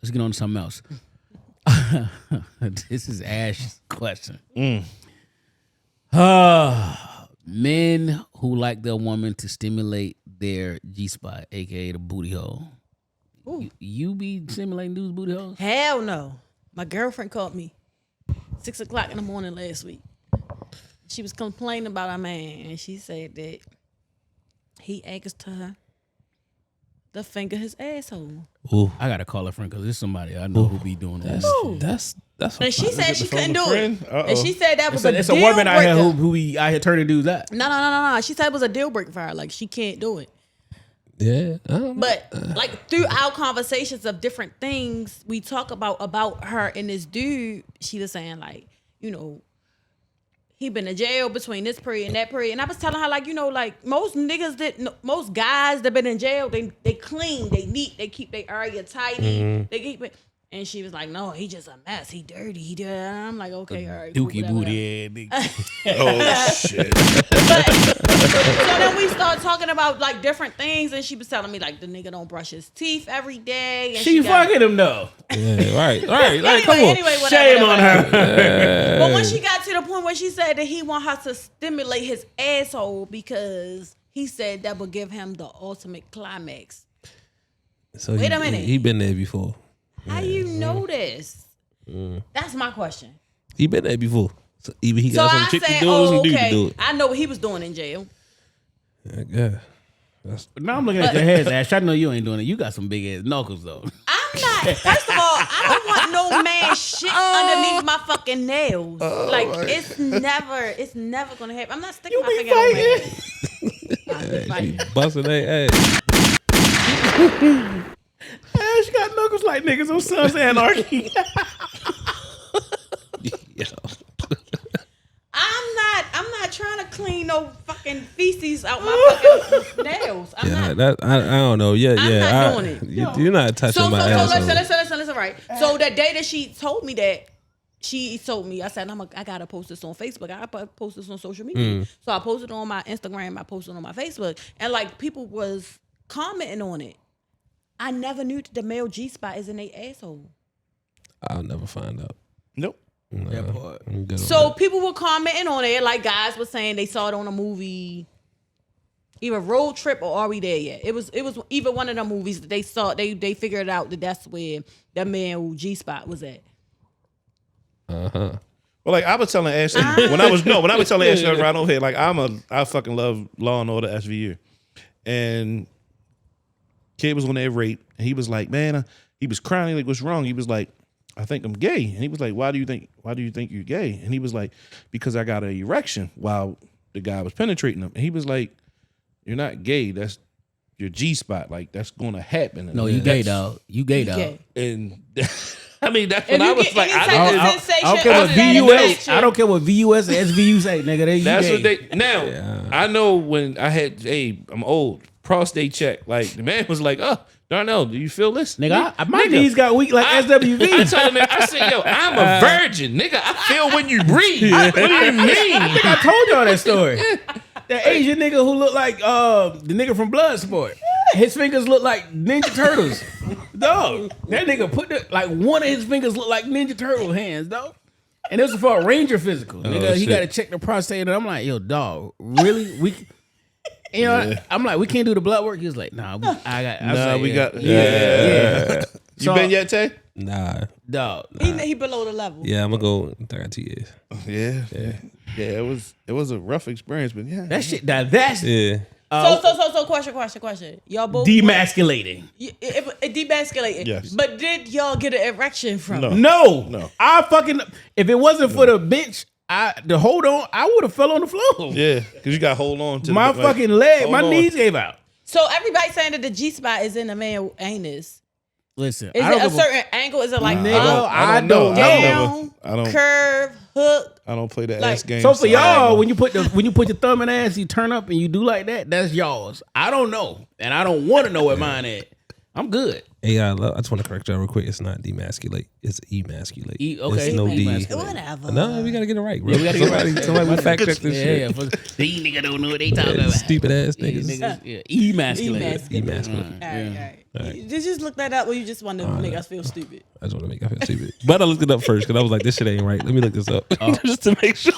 Let's get on to something else. This is Ash's question. Men who like their woman to stimulate their G-spot, aka the booty hole. You be stimulating dudes' booty holes? Hell no. My girlfriend called me 6 o'clock in the morning last week. She was complaining about our man, and she said that he asked her to finger his asshole. Ooh. I gotta call a friend because there's somebody I know who be doing that. That's. And she said she couldn't do it. Uh-oh. And she said that was a It's deal a woman out here breaker. who be out here turning dudes out. No. She said it was a deal breaker for her. Like, she can't do it. Yeah, I don't know. But like through our conversations of different things we talk about her and this dude, she was saying like, you know, he been in jail between this period and that period. And I was telling her like, you know, like most guys that been in jail, they clean, they neat, they keep their area tidy, they keep it. And she was like, no, he just a mess. He dirty. He dirty. And I'm like, okay, all right. Dookie whatever. booty ass nigga. Oh shit! So then we started talking about like different things, and she was telling me like the nigga don't brush his teeth every day. And She fucking him though. Yeah, right. Like, come on. Anyway, whatever, Shame on whatever. her. But when she got to the point where she said that he want her to stimulate his asshole because he said that would give him the ultimate climax. So Wait a minute. He been there before. How you know this? That's my question. He been there before. So either he So got some I chick to said, do it or some oh, dude to okay. do it. I know what he was doing in jail. Yeah. Now I'm looking at your head, Ash. I know you ain't doing it. You got some big ass knuckles though. I'm not. First of all, I don't want no man shit underneath my fucking nails. It's never gonna happen. I'm not sticking my finger in no man. She busting their ass. Ash got knuckles like niggas on Sons of Anarchy. Yeah. I'm not trying to clean no fucking feces out my fucking nails. I'm Yeah, not. I don't know. Yeah, I'm yeah. not doing it. You're not touching So my asshole. listen, right. So that day that she told me that, she told me, I said, I gotta post this on Facebook. I post this on social media. So I posted it on my Instagram, I posted it on my Facebook. And like people was commenting on it. I never knew that the male G-spot is in their asshole. I'll never find out. Nope. That part. I'm good on So that. people were commenting on it, like guys were saying they saw it on a movie, either Road Trip or Are We There Yet? It was either one of the movies that they saw. They figured out that that's where that male G-spot was at. Well, like I was telling Ashley when I was telling Ashley I was right over here, like I fucking love Law and Order SVU, and kid was on that rape, and he was like, man, he was crying, like, what's wrong? He was like, I think I'm gay, and he was like, why do you think you're gay? And he was like, because I got an erection while the guy was penetrating him, and he was like, you're not gay, that's your G-spot, like that's gonna happen. No, you gay dog. You gay dog. Okay. And I mean, that's If when I you was get like, any I type didn't. of sensation I don't care what other than VUS. erection, I don't care what VUS and SVU say, nigga. They That's gay. what they now. I know when I had, I'm old, prostate check. Like the man was like, "Oh, Darnell, do you feel this, Nigga, my knees got weak like SWV. I told him, I said, "Yo, I'm a virgin, nigga. I feel when you breathe. What do you mean?" I told y'all that story. That Asian nigga who looked like the nigga from Bloodsport. His fingers look like Ninja Turtles. Dog, that nigga one of his fingers look like Ninja Turtle hands, dog. And this was for a Ranger physical. Nigga, he shit. got to check the prostate. And I'm like, yo, dog, really? I'm like, we can't do the blood work. He was like, nah, We got. Yeah. You So- been yet, Tay? Nah. Dog. he below the level. Yeah, I'm gonna go 30 years. Yeah. It was a rough experience, but yeah. That shit, that's Yeah. So question. Y'all both demasculating. it demasculated. Yes. But did y'all get an erection from it? No. I fucking, if it wasn't for the bench, the hold on, I would have fell on the floor. Yeah, because you got to hold on to My the, fucking leg, hold my on. knees gave out. So everybody saying that the G-spot is in the male anus. Listen, Is it a certain angle? Is it like Nigga, up, I don't know. down, I don't- curve, hook? I don't play the Like- ass game. So for I y'all, don't when you put your thumb in ass, you turn up and you do like that. That's y'all's. I don't know, and I don't want to know where mine at. I'm good. AI, I just want to correct y'all real quick. It's not demasculate. It's emasculate. Okay. It's no D. Whatever. No, we gotta get it right, bro. Yeah, we gotta get it right. Somebody will fact check this shit. Yeah. These niggas don't know what they talking about. Stupid ass These niggas. niggas, emasculate. Emasculate. All right. Did you just look that up or you just want to make us feel stupid? I just want to make I feel stupid. But I looked it up first because I was like, this shit ain't right. Let me look this up just to make sure.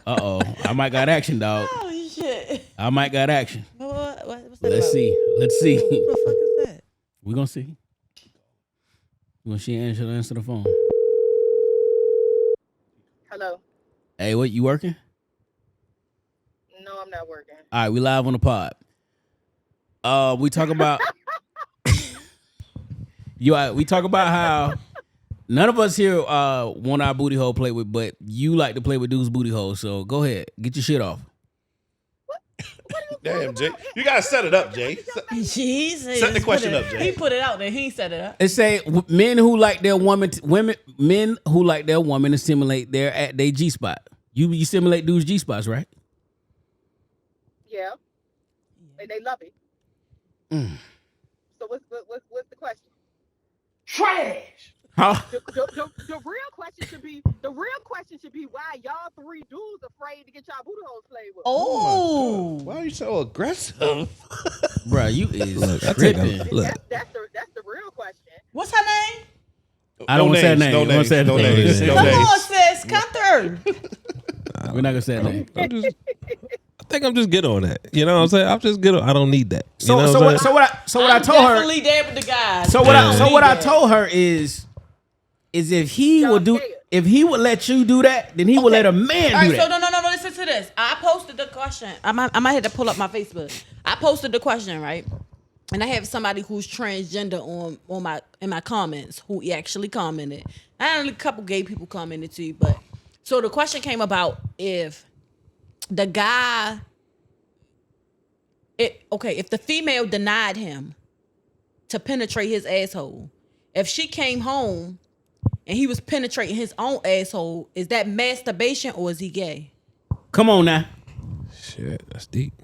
I might got action, dog. Oh, shit. I might got action. What's that Let's about? see. Let's see. What the fuck is that? We gonna see. When she answer the phone. Hello. Hey, what, you working? No, I'm not working. All right, we live on the pod. We talk about we talk about how none of us here want our booty hole played with, but you like to play with dudes' booty holes. So go ahead, get your shit off. Damn, Jay. You gotta set it up, Jay. Jesus. Set the question up, Jay. He put it out there. He set it up. It say men who like their men who like their woman to stimulate their G spot. You stimulate dudes' G spots, right? Yeah. And they love it. So what's the question? Trash. Huh? The real question should be why y'all three dudes afraid to get y'all booty holes played with. Oh. Why are you so aggressive? Bro, you is tripping. tripping. That's the real question. What's her name? I don't want to say her name. No names. No names. No Come names. on, sis. Come through. We're not gonna say her name. I think I'm just good on that. You know what I'm saying? I'm just good on. I don't need that. You know So what I told her. Definitely there with the guys. So what I told her is if he would let you do that, then he would let a man All right, do that. so no, listen to this. I posted the question. I might have to pull up my Facebook. I posted the question, right? And I have somebody who's transgender in my comments who actually commented. I had a couple gay people commented too, but so the question came about if the guy, if the female denied him to penetrate his asshole, if she came home and he was penetrating his own asshole, is that masturbation or is he gay? Come on now. Shit, that's deep.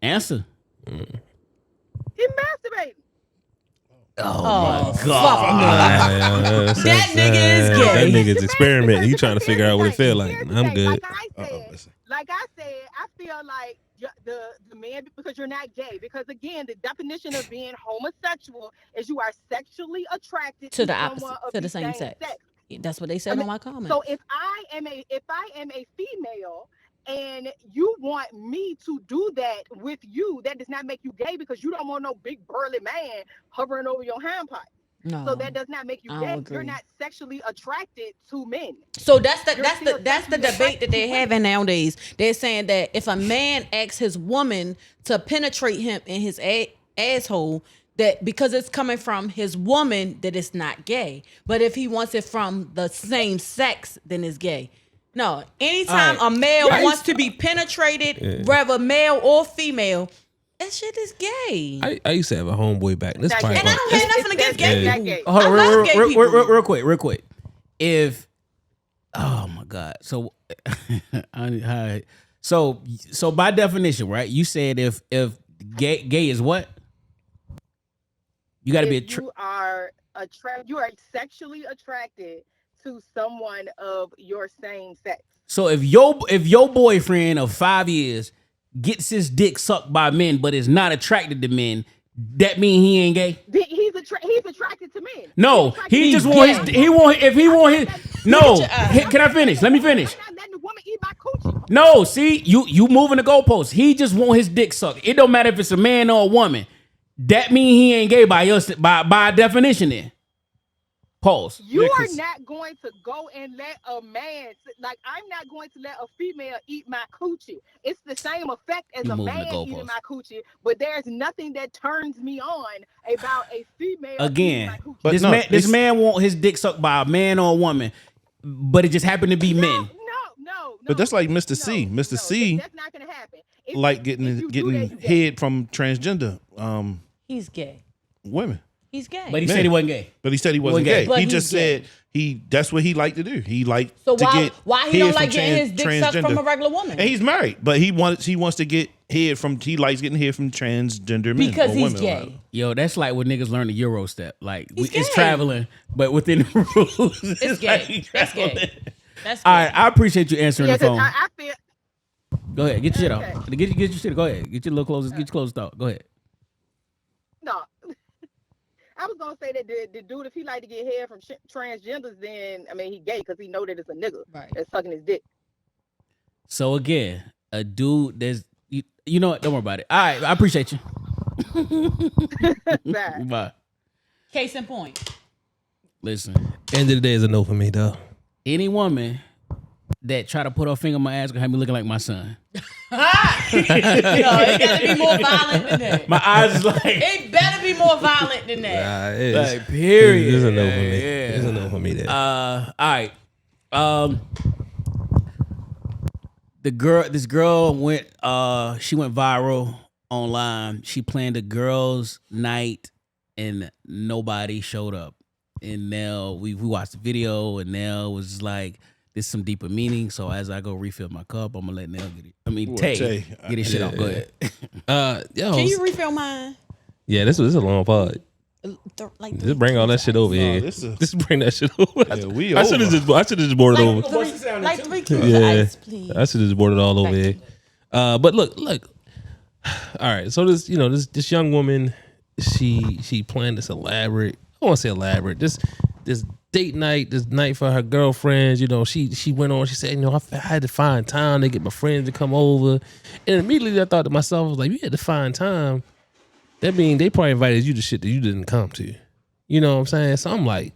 Answer. He masturbating. Oh my God. That That nigga is gay. That nigga's experimenting. He trying to figure out what it feel like. Here's the I'm thing. good. Like I said, I feel like the man, because you're not gay. Because again, the definition of being homosexual is you are sexually attracted To the someone opposite, of to the same sex. That's what they said on my comment. So if I am a female and you want me to do that with you, that does not make you gay because you don't want no big burly man hovering over your handpipe. No. So that does not make you gay. agree. You're not sexually attracted to men. So that's the debate that they're having nowadays. They're saying that if a man asks his woman to penetrate him in his asshole, that because it's coming from his woman, that it's not gay. But if he wants it from the same sex, then it's gay. No, anytime a male wants to be penetrated, whether male or female, that shit is gay. I used to have a homeboy back. This probably And I don't have nothing against gay Yeah. people. Hold on, I love gay people. real quick. If oh my God, so so by definition, right? You said if gay is what? You got to be a you are sexually attracted to someone of your same sex. So if your boyfriend of 5 years gets his dick sucked by men but is not attracted to men, that mean he ain't gay? He's attracted to men. No, he just want his. No, can I finish? Let me finish. I'm not letting the woman eat my coochie. No, see, you moving the goalposts. He just want his dick sucked. It don't matter if it's a man or a woman. That mean he ain't gay by definition then. Pause. You are not going to go and let a man, like I'm not going to let a female eat my coochie. It's the same effect as a man eating my coochie, but there's nothing that turns me on about a female eating my coochie. But this man want his dick sucked by a man or a woman, but it just happened to be men. No. But that's like Mr. C. Mr. C. That's not going to happen. Like getting head from transgender He's gay. women. He's gay. But he said he wasn't gay. But he said he wasn't gay. But He he's just gay. said that's what he liked to do. He liked So to get why he don't head like from getting his dick sucked from a transgender. regular woman? And he's married, but he wants to get he likes getting head from transgender men because or he's women. gay. Yo, that's like when niggas learn the Euro step. Like it's gay. traveling, but within the rules. It's gay. That's gay. That's All gay. right, I appreciate you answering Yeah, the 'cause phone. I feel Go ahead, get your shit Okay. off. Get your shit. Go ahead, get your little closest. Get your closest thought. Go ahead. no. I was gonna say that the dude, if he like to get hair from transgenders, then I mean he gay because he know that it's a nigga that's sucking his dick. So again, a dude that's you know what? Don't worry about it. All right, I appreciate you. Bye. Bye. Case in point. Listen, End of the day is a no for me, though. any woman that try to put her finger in my ass gonna have me looking like my son. No, it gotta be more violent than that. My eyes is like, It better be more violent than that. like period. It's a no for me. Yeah. It's a no for me there. All right. This girl went she went viral online. She planned a girls' night and nobody showed up. And now we watched the video and Nell was just like, there's some deeper meaning. So as I go refill my cup, I'm gonna let Nell get it. I mean Tay get his shit off. Go ahead. Yo, Can you refill mine? yeah, this is a long pod. Like Just bring all that shit over here. this is- Just bring that shit over. Yeah, we I should have just brought it over. like 3 cubes Yeah. of ice, please. I should have just brought it all over Thank here. But look. All right, so this young woman, she planned this elaborate. I don't want to say elaborate. This date night, this night for her girlfriends. You know, she went on. She said, I had to find time to get my friends to come over, and immediately I thought to myself, I was like, you had to find time. That means they probably invited you to shit that you didn't come to. You know what I'm saying? So I'm like,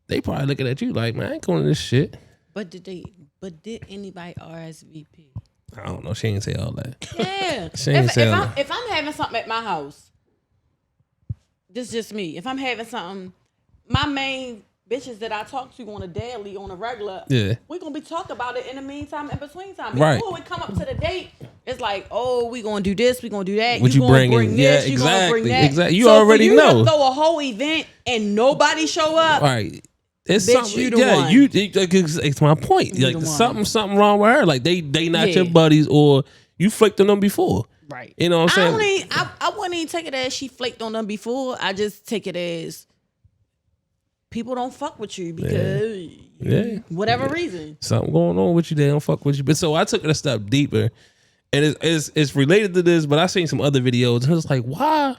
they probably looking at you like, man, I ain't going to this shit. But did anybody RSVP? I don't know. She ain't say all that. Yeah. She ain't say all that. If I'm having something at my house, this is just me. If I'm having something, my main bitches that I talk to on a daily, on a regular, Yeah. we're gonna be talking about it in the meantime, in between time. Right. Before we come up to the date, it's like, oh, we gonna do this, we gonna do that. What you gonna bringing? bring Yeah, this, you gonna bring exactly, that. exactly. You so already for you know. to throw a whole event and nobody show up. Right. It's Bitch, something. you the Yeah, one. it's my point. You Like the one. something wrong with her. Like they not Yeah. your buddies, or you flaked on them before. Right. You know what I'm saying? I wouldn't even take it as she flaked on them before. I just take it as people don't fuck with you because whatever reason. Something going on with you. They don't fuck with you. But so I took it a step deeper, and it's related to this. But I seen some other videos, and it's like, why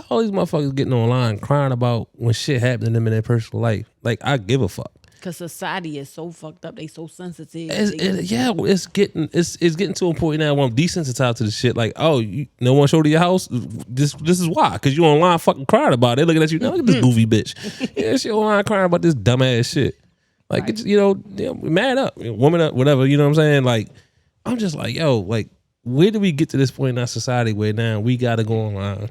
all these motherfuckers getting online crying about when shit happened to them in their personal life? Like, I give a fuck. Because society is so fucked up. They so sensitive. It's getting to a point now where I'm desensitized to the shit. Like, oh, no one showed to your house. This is why, because you online fucking crying about it. They looking at you now. Look at this goofy bitch. Yeah, she online crying about this dumbass shit. Like, it's, mad up, woman up, whatever. You know what I'm saying? Like, I'm just like, yo, like, where do we get to this point in our society where now we got to go online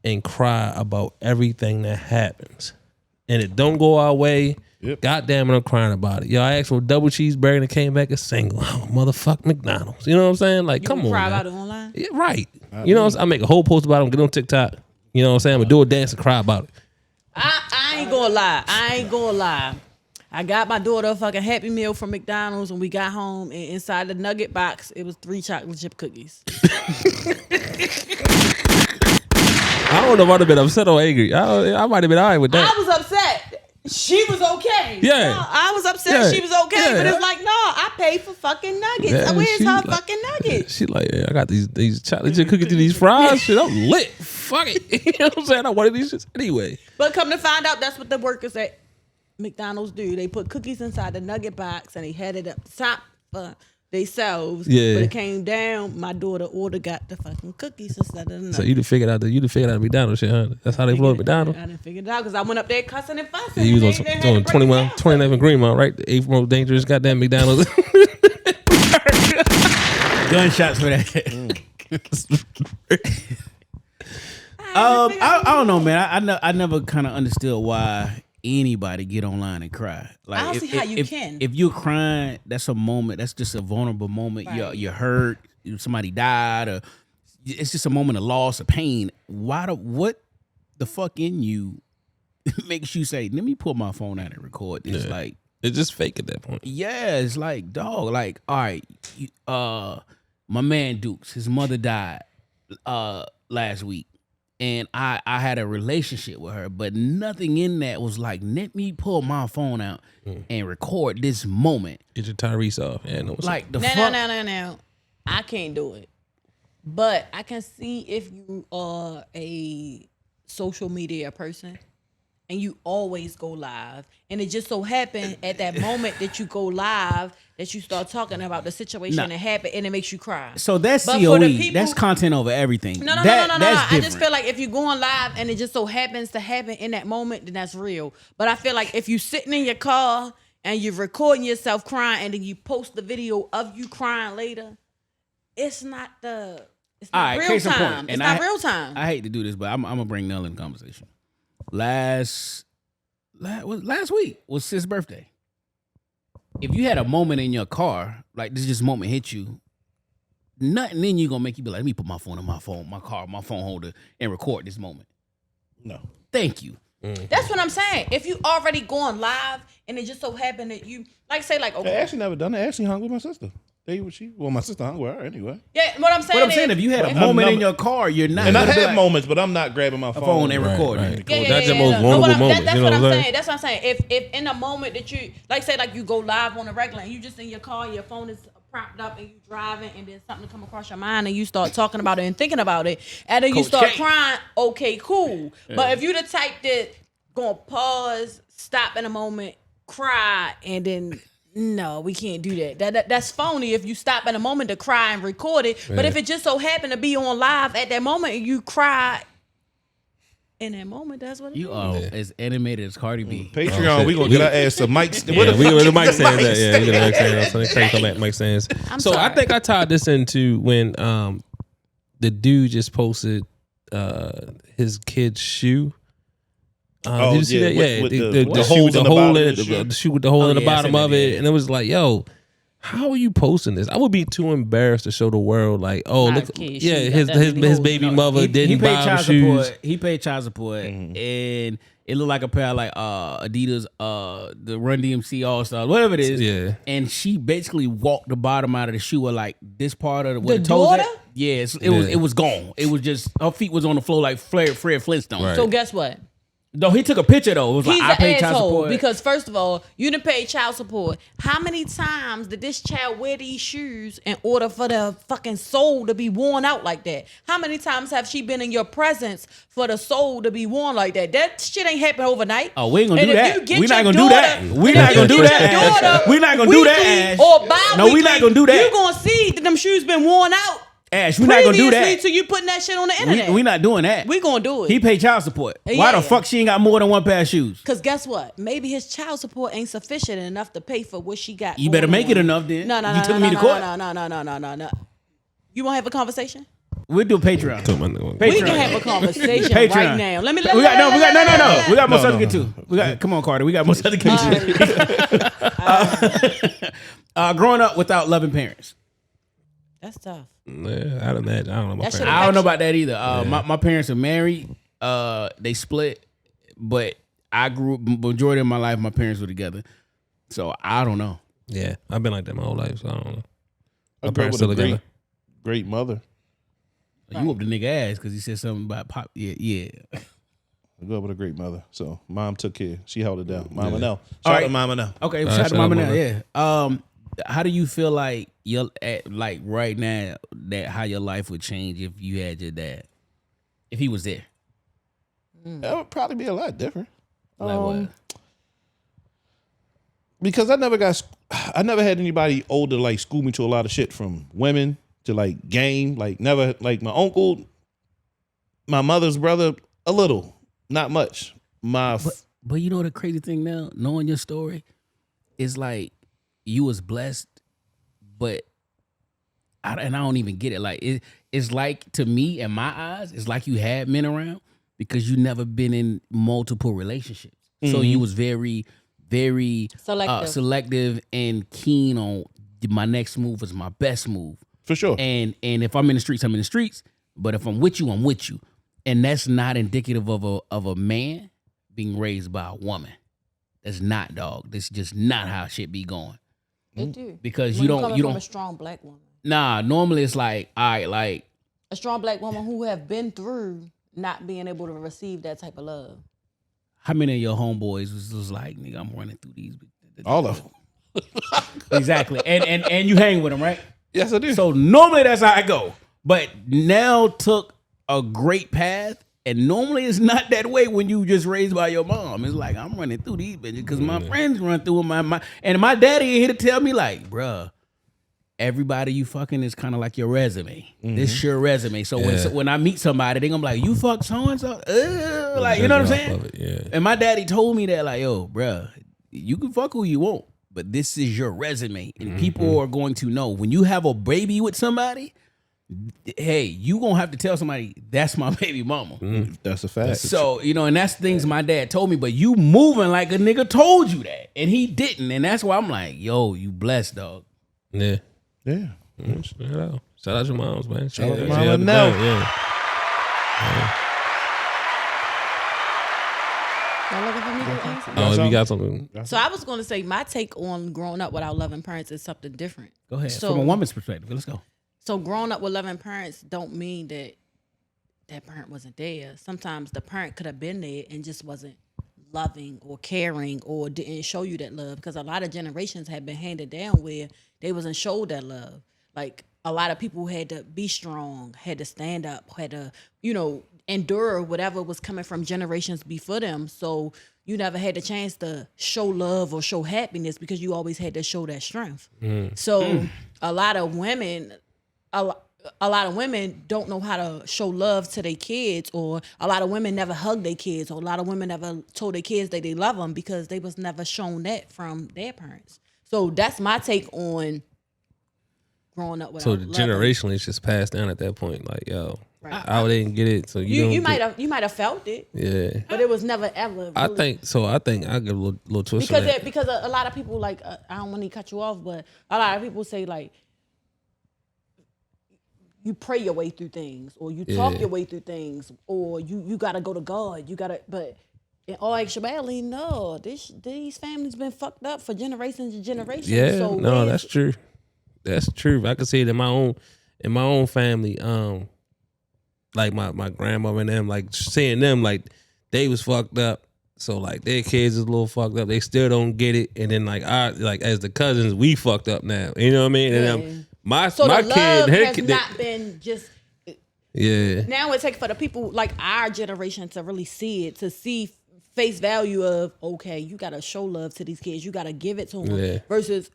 and cry about everything that happens, and it don't go our way? Yep. God damn it, I'm crying about it. Yo, I asked for a double cheeseburger and it came back a single. Oh, motherfuck McDonald's. You know what I'm saying? Like, come on. Cry Man. about it online? Yeah, right. You know what I'm saying? I make a whole post about it. I'm get on TikTok. You know what I'm saying? I'm gonna do a dance and cry about it. I ain't gonna lie. I got my daughter a fucking Happy Meal from McDonald's when we got home, and inside the nugget box, it was 3 chocolate chip cookies. I don't know if I'd have been upset or angry. I might have been all right with that. I was upset. She was okay. Yeah. No, I was upset. Yeah. She was okay. Yeah. But it's like, no, I paid for fucking nuggets. Yeah, Where's she her like- fucking nuggets? She like, yeah, I got these chocolate chip cookies to these fries. Shit, I'm lit. Fuck it. You know what I'm saying? I wanted these shits anyway. But come to find out, that's what the workers at McDonald's do. They put cookies inside the nugget box and they had it up top for themselves. Yeah. But it came down. My daughter got the fucking cookies instead of the nuggets. So you done figured out the McDonald's shit, huh? That's how they blow McDonald's. I didn't figure it out because I went up there cussing and fussing. He was and they had to on break it 21, down. 29th and Greenmount, right? The 8th most dangerous goddamn McDonald's. Gunshots for that. I don't know, man. I never kind of understood why anybody get online and cry. Like, I don't see how you can. If you're crying, that's a moment. That's just a vulnerable moment. Right. You're hurt. Somebody died, or it's just a moment of loss or pain. What the fuck in you makes you say, "Let me pull my phone out and record this"? Yeah. Like, It's just fake at that point. yeah, it's like, dog. Like, all right, my man Dukes, his mother died last week. And I had a relationship with her, but nothing in that was like, let me pull my phone out and record this moment. Get your Tyrese off. Yeah, no. Like the No. fuck. I can't do it. But I can see if you are a social media person and you always go live, and it just so happened at that moment that you go live that you start talking about the situation that happened, and it makes you cry. So that's But COE. for the people, That's content over everything. No. That's I just different. feel like if you're going live and it just so happens to happen in that moment, then that's real. But I feel like if you're sitting in your car and you're recording yourself crying and then you post the video of you crying later, it's not real time. It's not real time. I hate to do this, but I'm gonna bring Nell in the conversation. Last week was Sis' birthday. If you had a moment in your car, like this moment hit you, nothing in you gonna make you be like, let me put my phone in my phone holder and record this moment. No. Thank you. That's what I'm saying. If you already going live and it just so happened that you, okay. Ashley never done it. Ashley hung with my sister. My sister hung with her anyway. Yeah, what I'm saying But I'm saying, if you had a moment in your car, you're not. And I gonna be had like, moments, but I'm not grabbing my phone and recording. Right. Yeah, That's the most vulnerable moment. That's you know what I'm saying? saying. That's what I'm saying. If in a moment that you, like you go live on a regular and you just in your car, your phone is propped up and you driving, and then something come across your mind and you start talking about it and thinking about it, and then you start crying, okay, cool. Yeah. But if you the type that gonna pause, stop in a moment, cry, and then no, we can't do that. That's phony if you stop in a moment to cry and record it. Yeah. But if it just so happened to be on live at that moment and you cry in that moment, that's what it is. You are as animated as Cardi B. Patreon, we gonna get our ass some mics. Yeah, we get the mic stands. Yeah, we get the mic stands. So they crank on that mic stands. So I think I tied this into when the dude just posted his kid's shoe. Did you see that? Yeah, the shoe with the hole in it, the shoe with the hole in the bottom of it, and it was like, yo, how are you posting this? I would be too embarrassed to show the world, like, oh, look, his baby mother didn't buy him shoes. He paid child support, and it looked like a pair of like Adidas, the Run DMC All Stars, whatever it is. Yeah, and she basically walked the bottom out of the shoe, or like this part of the daughter. Yes, it was gone. It was just her feet was on the floor like Fred Flintstone. Right. So guess what? No, he took a picture though. It was He's like, I paid child support. Because first of all, you done paid child support. How many times did this child wear these shoes in order for the fucking sole to be worn out like that? How many times have she been in your presence for the sole to be worn like that? That shit ain't happen overnight. Oh, we ain't gonna do that. We're not gonna do that. We're not gonna do that. We're not gonna do that, Ash. Or bi-weekly, no, we're not gonna do that. You're gonna see that them shoes been worn out. Ash, we're not gonna do that. So you putting that shit on the internet. We're not doing that. We gonna do it. He paid child support. Why the fuck she ain't got more than one pair of shoes? Cause guess what? Maybe his child support ain't sufficient enough to pay for what she got. You better make it enough then. No. You took me to court. No. You wanna have a conversation? We'll do a Patreon. We can have a conversation right now. Let me. We got more stuff to get to. Come on, Carter. We got more stuff to get to. Growing up without loving parents. That's tough. Yeah, I'd imagine. I don't know my parents. I don't know about that either. My parents are married. They split, but I grew up, majority of my life, my parents were together. So I don't know. Yeah, I've been like that my whole life, so I don't know. My parents still together. Great mother. You whooped the nigga ass because he said something about pop. Yeah. I grew up with a great mother. So mom took care. She held it down. Mama now. Shout out to Mama now. Okay, shout out to Mama now. Yeah. How do you feel like like right now that how your life would change if you had your dad, if he was there? That would probably be a lot different. Like what? Because I never had anybody older like school me to a lot of shit, from women to like game. Like never, like my uncle, my mother's brother, a little, not much. But you know the crazy thing now, knowing your story, is like you was blessed, but I don't even get it. Like it's like, to me, in my eyes, it's like you had men around because you never been in multiple relationships. Mm-hmm. So you was very, very selective and keen on my next move is my best move. For sure. And if I'm in the streets, I'm in the streets. But if I'm with you, I'm with you. And that's not indicative of a man being raised by a woman. That's not, dog. That's just not how shit be going. It do. Because when you don't from a strong black woman. Nah, normally it's like, all right, like a strong black woman who have been through not being able to receive that type of love. how many of your homeboys was like, nigga, I'm running through these. All of them. Exactly. And you hang with them, right? Yes, I do. So normally that's how I go. But now took a great path. And normally it's not that way when you just raised by your mom. It's like, I'm running through these bitches because my friends run through them. And my daddy here to tell me like, bruh, everybody you fucking is kind of like your resume. This is your resume. So when I meet somebody, they gonna be like, you fuck so-and-so? Like, you know what I'm saying? Yeah. And my daddy told me that like, yo, bruh, you can fuck who you want, but this is your resume. And people are going to know. When you have a baby with somebody, hey, you gonna have to tell somebody that's my baby mama. That's a fact. So, and that's things my dad told me, but you moving like a nigga told you that. And he didn't. And that's why I'm like, yo, you blessed, dog. Yeah. Yeah. Shout out your moms, man. Shout out to She Mama held it Nell. down, yeah. Y'all looking for me to answer? Oh, if you got something. So I was going to say my take on growing up without loving parents is something different. Go ahead. So, From a woman's perspective, let's go. So growing up with loving parents don't mean that that parent wasn't there. Sometimes the parent could have been there and just wasn't loving or caring or didn't show you that love, because a lot of generations have been handed down where they wasn't showed that love. Like a lot of people had to be strong, had to stand up, had to, endure whatever was coming from generations before them. So you never had the chance to show love or show happiness because you always had to show that strength. So a lot of women don't know how to show love to their kids, or a lot of women never hug their kids, or a lot of women never told their kids that they love them because they was never shown that from their parents. So that's my take on growing up without So loving. generationally, it's just passed down at that point. Like, yo, Right. I didn't get it. So you might have felt it, Yeah. but it was never ever. Really. I think I give a little twist because on that. because a lot of people like I don't want to cut you off, but a lot of people say like you pray your way through things, or you talk your way through things, or you gotta go to God. But in all actuality, no. These families been fucked up for generations and generations. Yeah, so no, that's true. That's true. I can see it in my own family. Like my grandmother and them, like seeing them, like they was fucked up. So like their kids is a little fucked up. They still don't get it. And then like as the cousins, we fucked up now. You know what I mean? And my the kid, love her has kid, not been just. Yeah. Now it takes for the people like our generation to really see it, to see face value of, okay, you gotta show love to these kids, you gotta give it to them, versus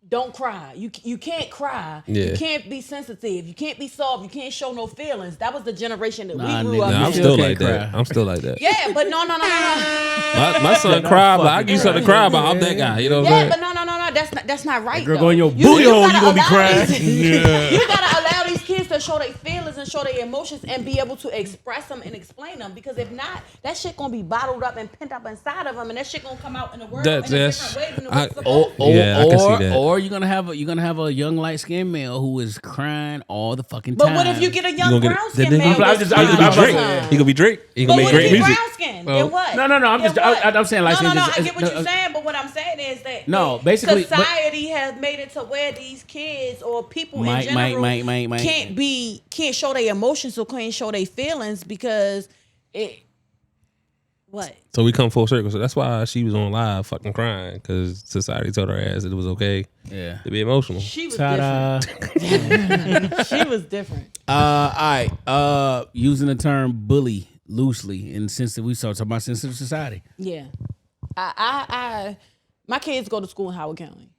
don't cry. You can't cry. Yeah. You can't be sensitive. You can't be soft. You can't show no feelings. That was the generation that we grew nigga, up I'm in. still can't like that. cry. I'm still like that. Yeah, but no. My son cried, but I give you something to cry about. I'm that guy. You know what I'm Yeah, saying? but that's not right. Girl, though. go in your booty hole, you gonna be allow crying. these- You gotta allow these kids to show their feelings and show their emotions and be able to express them and explain them. Because if not, that shit gonna be bottled up and pent up inside of them, and that shit gonna come out in the world in a different way than it was supposed to. Yeah, I can see that. Or you're gonna have a young light skinned male who is crying all the fucking But time. what if you get a You young gonna get brown it- skin then man? he that's just- crying I'm all the Drake. time? He gonna be Drake. He But gonna what make if great he music. brown skin? Then what? No, I'm Then just- what? I'm saying light skin No, just- I get what no, you're saying, but what I'm saying is that No, basically, but- society has made it to where these kids or people in Mike, general can't show their emotions or can't show their feelings because it. What? So we come full circle. So that's why she was on live fucking crying, because society told her ass that it was okay Yeah. to be emotional. She was Ta-da. different. She was different. All right. Using the term bully loosely, and since we started talking about sensitive society. Yeah. I my kids go to school in Howard County.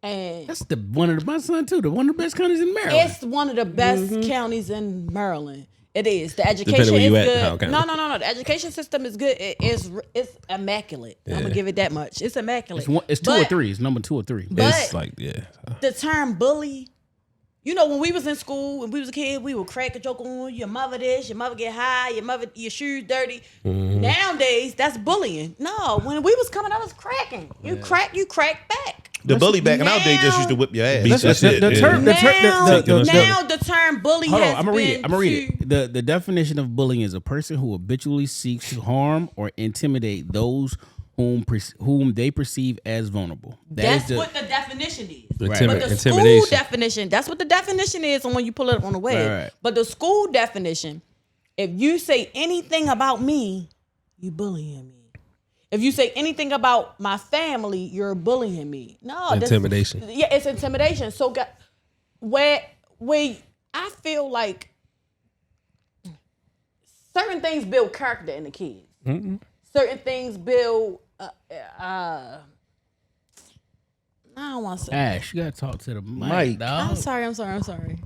And That's my son too. One of the best counties in Maryland. it's one of the best counties in Maryland. It is. The education Depending where is you at, good. Howard County. No. The education system is good. It's immaculate. I'm gonna give it that much. It's immaculate. It's two or three. It's number 2 or 3. But It's like, yeah. the term bully, when we was in school, when we was a kid, we would crack a joke on your mother this, your mother get high, your shoes dirty. Nowadays, that's bullying. No, when we was coming, I was cracking. You crack back. The bully back in our day just used to whip your ass. That's it. The term. Now The the term bully Hold has on, I'm gonna read it. been I'm gonna read it. The definition of bullying is a person who habitually seeks to harm or intimidate those whom they perceive as vulnerable. That's what the definition is. Right. But the school definition, that's what the definition is when you pull it up on the web. Right. But the school definition, if you say anything about me, you bullying me. If you say anything about my family, you're bullying me. No, intimidation. It's intimidation. So where I feel like certain things build character in the kids. Mm-hmm. Certain things build. I don't want to say. Ash, you gotta talk to the mic, dog. I'm sorry.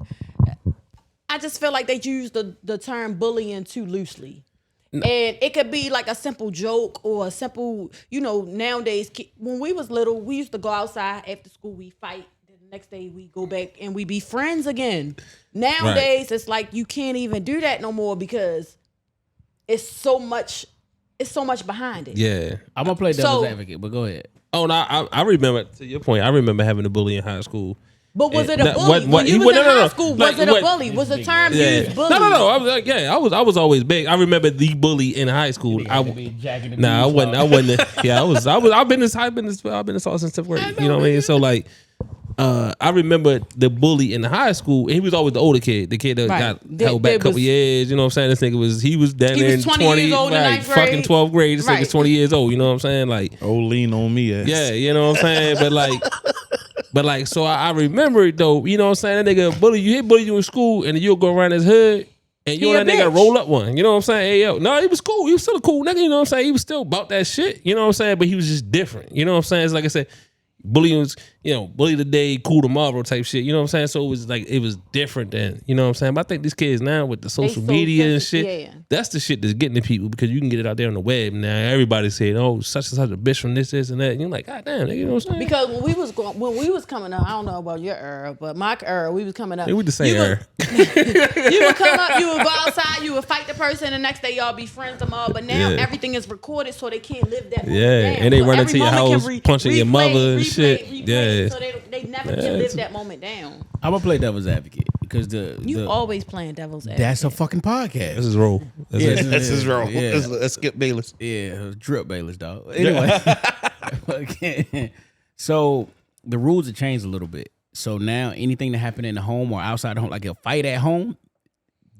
I just feel like they use the term bullying too loosely. No. And it could be like a simple joke or a simple, nowadays, when we was little, we used to go outside after school, we fight. The next day we go back and we be friends again. Nowadays, It's like you can't even do that no more because it's so much behind it. Yeah. I'm going to play devil's advocate, but go ahead. Oh, no, I remember, to your point, I remember having a bully in high school. But was it a bully? When you was in high school, was it a bully? Was the term used bully? No. I was always big. I remember the bully in high school. I wasn't. Yeah, I've been this all since 10th grade. You know what I mean? So like, I remember the bully in high school. And he was always the older kid, the kid that got held back a couple years. You know what I'm saying? This nigga he was down there in 20 years old in ninth grade. Fucking 12th grade. This nigga's 20 years old. You know what I'm saying? Like, lean on me. Yeah, you know what I'm saying? But like, so I remember it though. You know what I'm saying? That nigga bully you in school, and you'll go around his hood, and you and that nigga roll up one. You know what I'm saying? Hey yo, no, he was cool. He was still a cool nigga. You know what I'm saying? He was still about that shit. You know what I'm saying? But he was just different. You know what I'm saying? It's like I said, bullying was, bully today, cool tomorrow type shit. You know what I'm saying? So it was like, it was different then. You know what I'm saying? But I think these kids now with the social media and shit, that's the shit that's getting to people because you can get it out there on the web now. Everybody's saying, oh, such and such a bitch from this and that. And you're like, God damn, nigga, you know what I'm saying? Because when we was coming up, I don't know about your era, but my era, we was coming up. We the same era. You would come up, you would go outside, you would fight the person, the next day y'all be friends tomorrow. But now everything is recorded so they can't live that moment down. And they run into your house, punching your mother and shit. So they never can live that moment down. I'm gonna play devil's advocate because you always playing devil's advocate. That's a fucking podcast. That's his role. That's his role. Yeah. Let's skip Bayless. Yeah, drip Bayless, dog. Anyway, so the rules have changed a little bit. So now anything that happened in the home or outside the home, like a fight at home,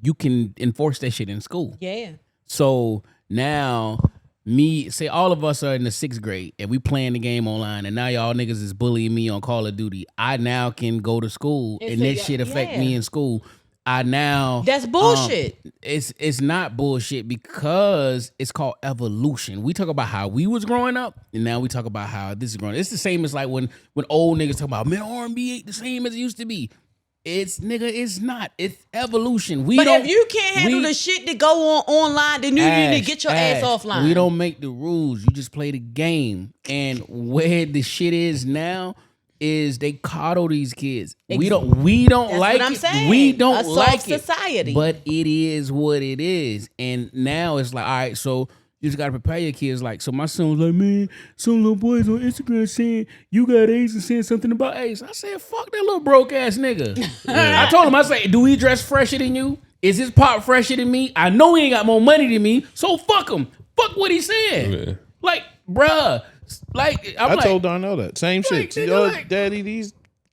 you can enforce that shit in school. Yeah. So now say all of us are in the 6th grade and we playing the game online and now y'all niggas is bullying me on Call of Duty. I now can go to school and that shit affect me in school. That's bullshit. It's not bullshit because it's called evolution. We talk about how we was growing up and now we talk about how this is growing up. It's the same as like when old niggas talk about, man, R&B ain't the same as it used to be. It's not. It's evolution. But if you can't handle the shit that go on online, then you need to get your ass offline. We don't make the rules. You just play the game. And where the shit is now is they coddle these kids. We don't That's like what I'm it. saying. We don't like society. It. But it is what it is. And now it's like, all right, so you just gotta prepare your kids. Like, so my son was like, man, some little boys on Instagram saying you got AIDS and saying something about AIDS. I said, fuck that little broke ass nigga. I told him, I said, do he dress fresher than you? Is his pop fresher than me? I know he ain't got more money than me, so fuck him. Fuck what he said. Yeah. Like, bruh. Like, I told Darnell that. Same shit. Yo, daddy,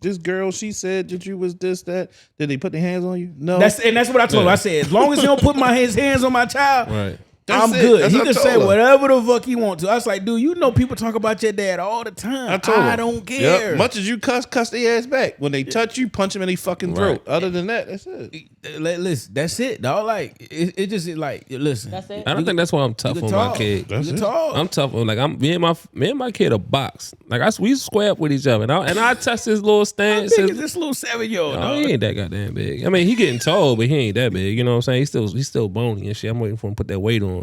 this girl, she said that you was this, that. Did they put their hands on you? No. That's what I told him. I said, as long as he don't put his hands on my child, right. I'm good. He can say whatever the fuck he want to. I was like, dude, you know people talk about your dad all the time. I don't care. Yep. Much as you cuss their ass back. When they touch you, punch them in their fucking throat. Right. Other than that, that's it. Listen, that's it, dog. Like it just like listen. That's it. I don't think that's why I'm tough on my kid. I'm tough on me and my kid a box. Like we square up with each other, and I test his little stance. How big is this little 7-year-old? No, he ain't that goddamn big. I mean, he getting tall, but he ain't that big. You know what I'm saying? He's still bony and shit. I'm waiting for him to put that weight on.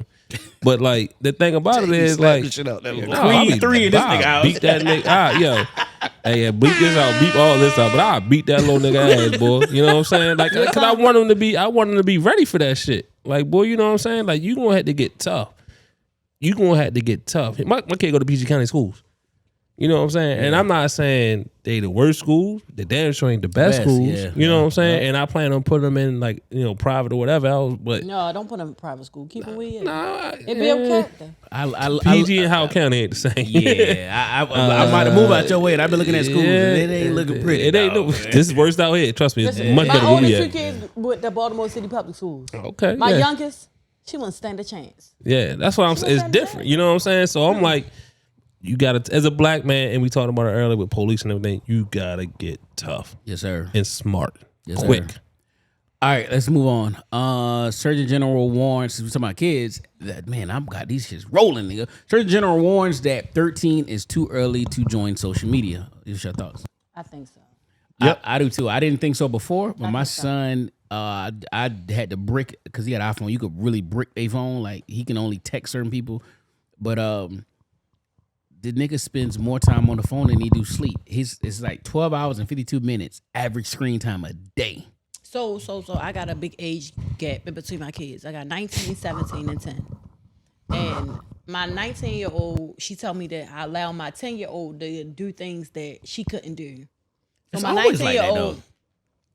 But like the thing about it is like shit out there. Queen 3 in this nigga out. Beat that nigga out, yo. Hey, beat this out, beat all this out, but I beat that little nigga ass, boy. You know what I'm saying? Like, cause I want him to be ready for that shit. Like, boy, you know what I'm saying? Like, you gonna have to get tough. My kid go to PG County schools. You know what I'm saying? And I'm not saying they the worst schools. They damn sure ain't the best schools. Yeah. You know what I'm saying? And I plan on putting them in like, private or whatever else. But No, don't put them in private school. Keep them where you nah, It build character. PG and Howard County ain't the same. Yeah, I might have moved out your way, and I've been looking at schools, and it ain't looking pretty. It ain't. This is worst out here. Trust me, it's much My better than we oldest at. 2 kids with the Baltimore City Public Schools. Okay. My yeah. youngest, she wouldn't stand a chance. Yeah, that's what I'm saying. It's different. You know what I'm saying? So I'm like, you gotta, as a black man, and we talked about it earlier with police and everything, you gotta get tough. Yes, sir. And smart. Yes, quick. Sir. All right, let's move on. Surgeon General warns, since we're talking about kids, that, man, I've got these shits rolling, nigga. Surgeon General warns that 13 is too early to join social media. What's your thoughts? I think so. Yep. I do too. I didn't think so before, but my son, I had to brick, because he had an iPhone. You could really brick a phone. Like, he can only text certain people. But the nigga spends more time on the phone than he do sleep. It's like 12 hours and 52 minutes average screen time a day. So I got a big age gap in between my kids. I got 19, 17, and 10. And my 19-year-old, she told me that I allow my 10-year-old to do things that she couldn't do. So It's my always like that, 19-year-old, though.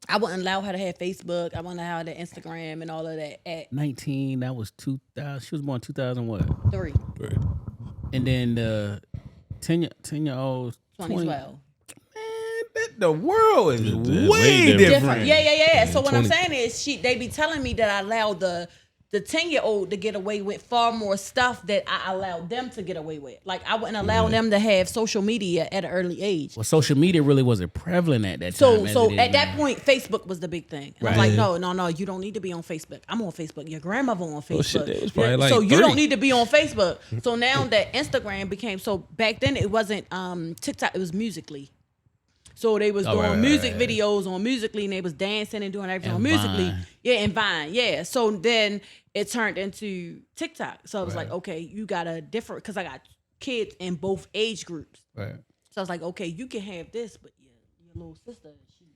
I wouldn't allow her to have Facebook. I wouldn't allow her to Instagram and all of that at 19, that was 2000. She was born 2000 what? 3, And then the 10-year-old, 2012. the world is way, way different. Yeah. So what I'm saying is they be telling me that I allow the 10-year-old to get away with far more stuff that I allowed them to get away with. Like, I wouldn't allow them to have social media at an early age. Well, social media really wasn't prevalent at that So time. so at that point, Facebook was the big thing. And I'm Right. like, no, you don't need to be on Facebook. I'm on Facebook. Your grandmother on Facebook. shit, they was probably like so you 30. don't need to be on Facebook. So now that Instagram became, so back then it wasn't TikTok, it was Musical.ly. So they was doing music videos on Musical.ly, and they was dancing and doing everything on Musical.ly. Vine. Yeah, and Vine. Yeah. So then it turned into TikTok. So I was like, okay, you got a different, because I got kids in both age groups. Right. So I was like, okay, you can have this, but your little sister, she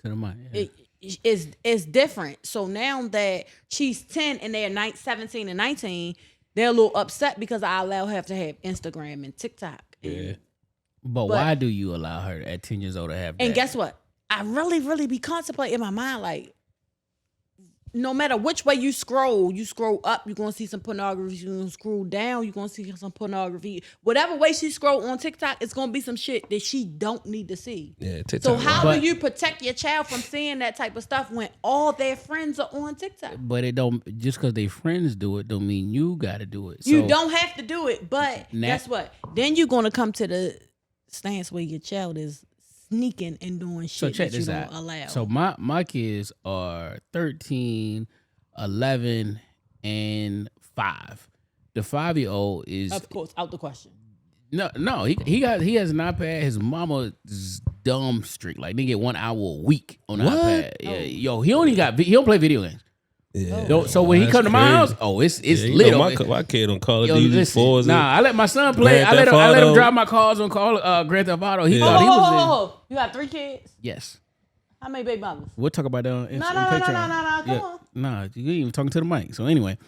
To the mind. Yeah. it's different. So now that she's 10 and they're 17 and 19, they're a little upset because I allow her to have Instagram and TikTok. Yeah. But why do you allow her at 10 years old to have that? And guess what? I really, really be contemplating in my mind, like, no matter which way you scroll up, you're gonna see some pornography. You're gonna scroll down, you're gonna see some pornography. Whatever way she scroll on TikTok, it's gonna be some shit that she don't need to see. Yeah, TikTok. So how do you protect your child from seeing that type of stuff when all their friends are on TikTok? But it don't, just because they friends do it don't mean you got to do it. You So don't have to do it, but guess what? Then you're gonna come to the stance where your child is sneaking and doing So shit check that you this don't out. allow. So my kids are 13, 11, and 5. The 5-year-old is of course, out the question. no. He has an iPad. His mama's dumb strict. Like, they get 1 hour a week on the iPad. Yeah, yo, he don't play video games. Yeah. So when he come to my house, it's lit. My kid on Call of Yo, Duty listen, 4s. I let my son play. Grand I let Theft him Auto. drive my cars on Grand Theft Auto. He thought he was in. You got 3 kids? Yes. How many baby mamas? We'll talk about that on No, Patreon. come on. Nah, you ain't even talking to the mic. So anyway,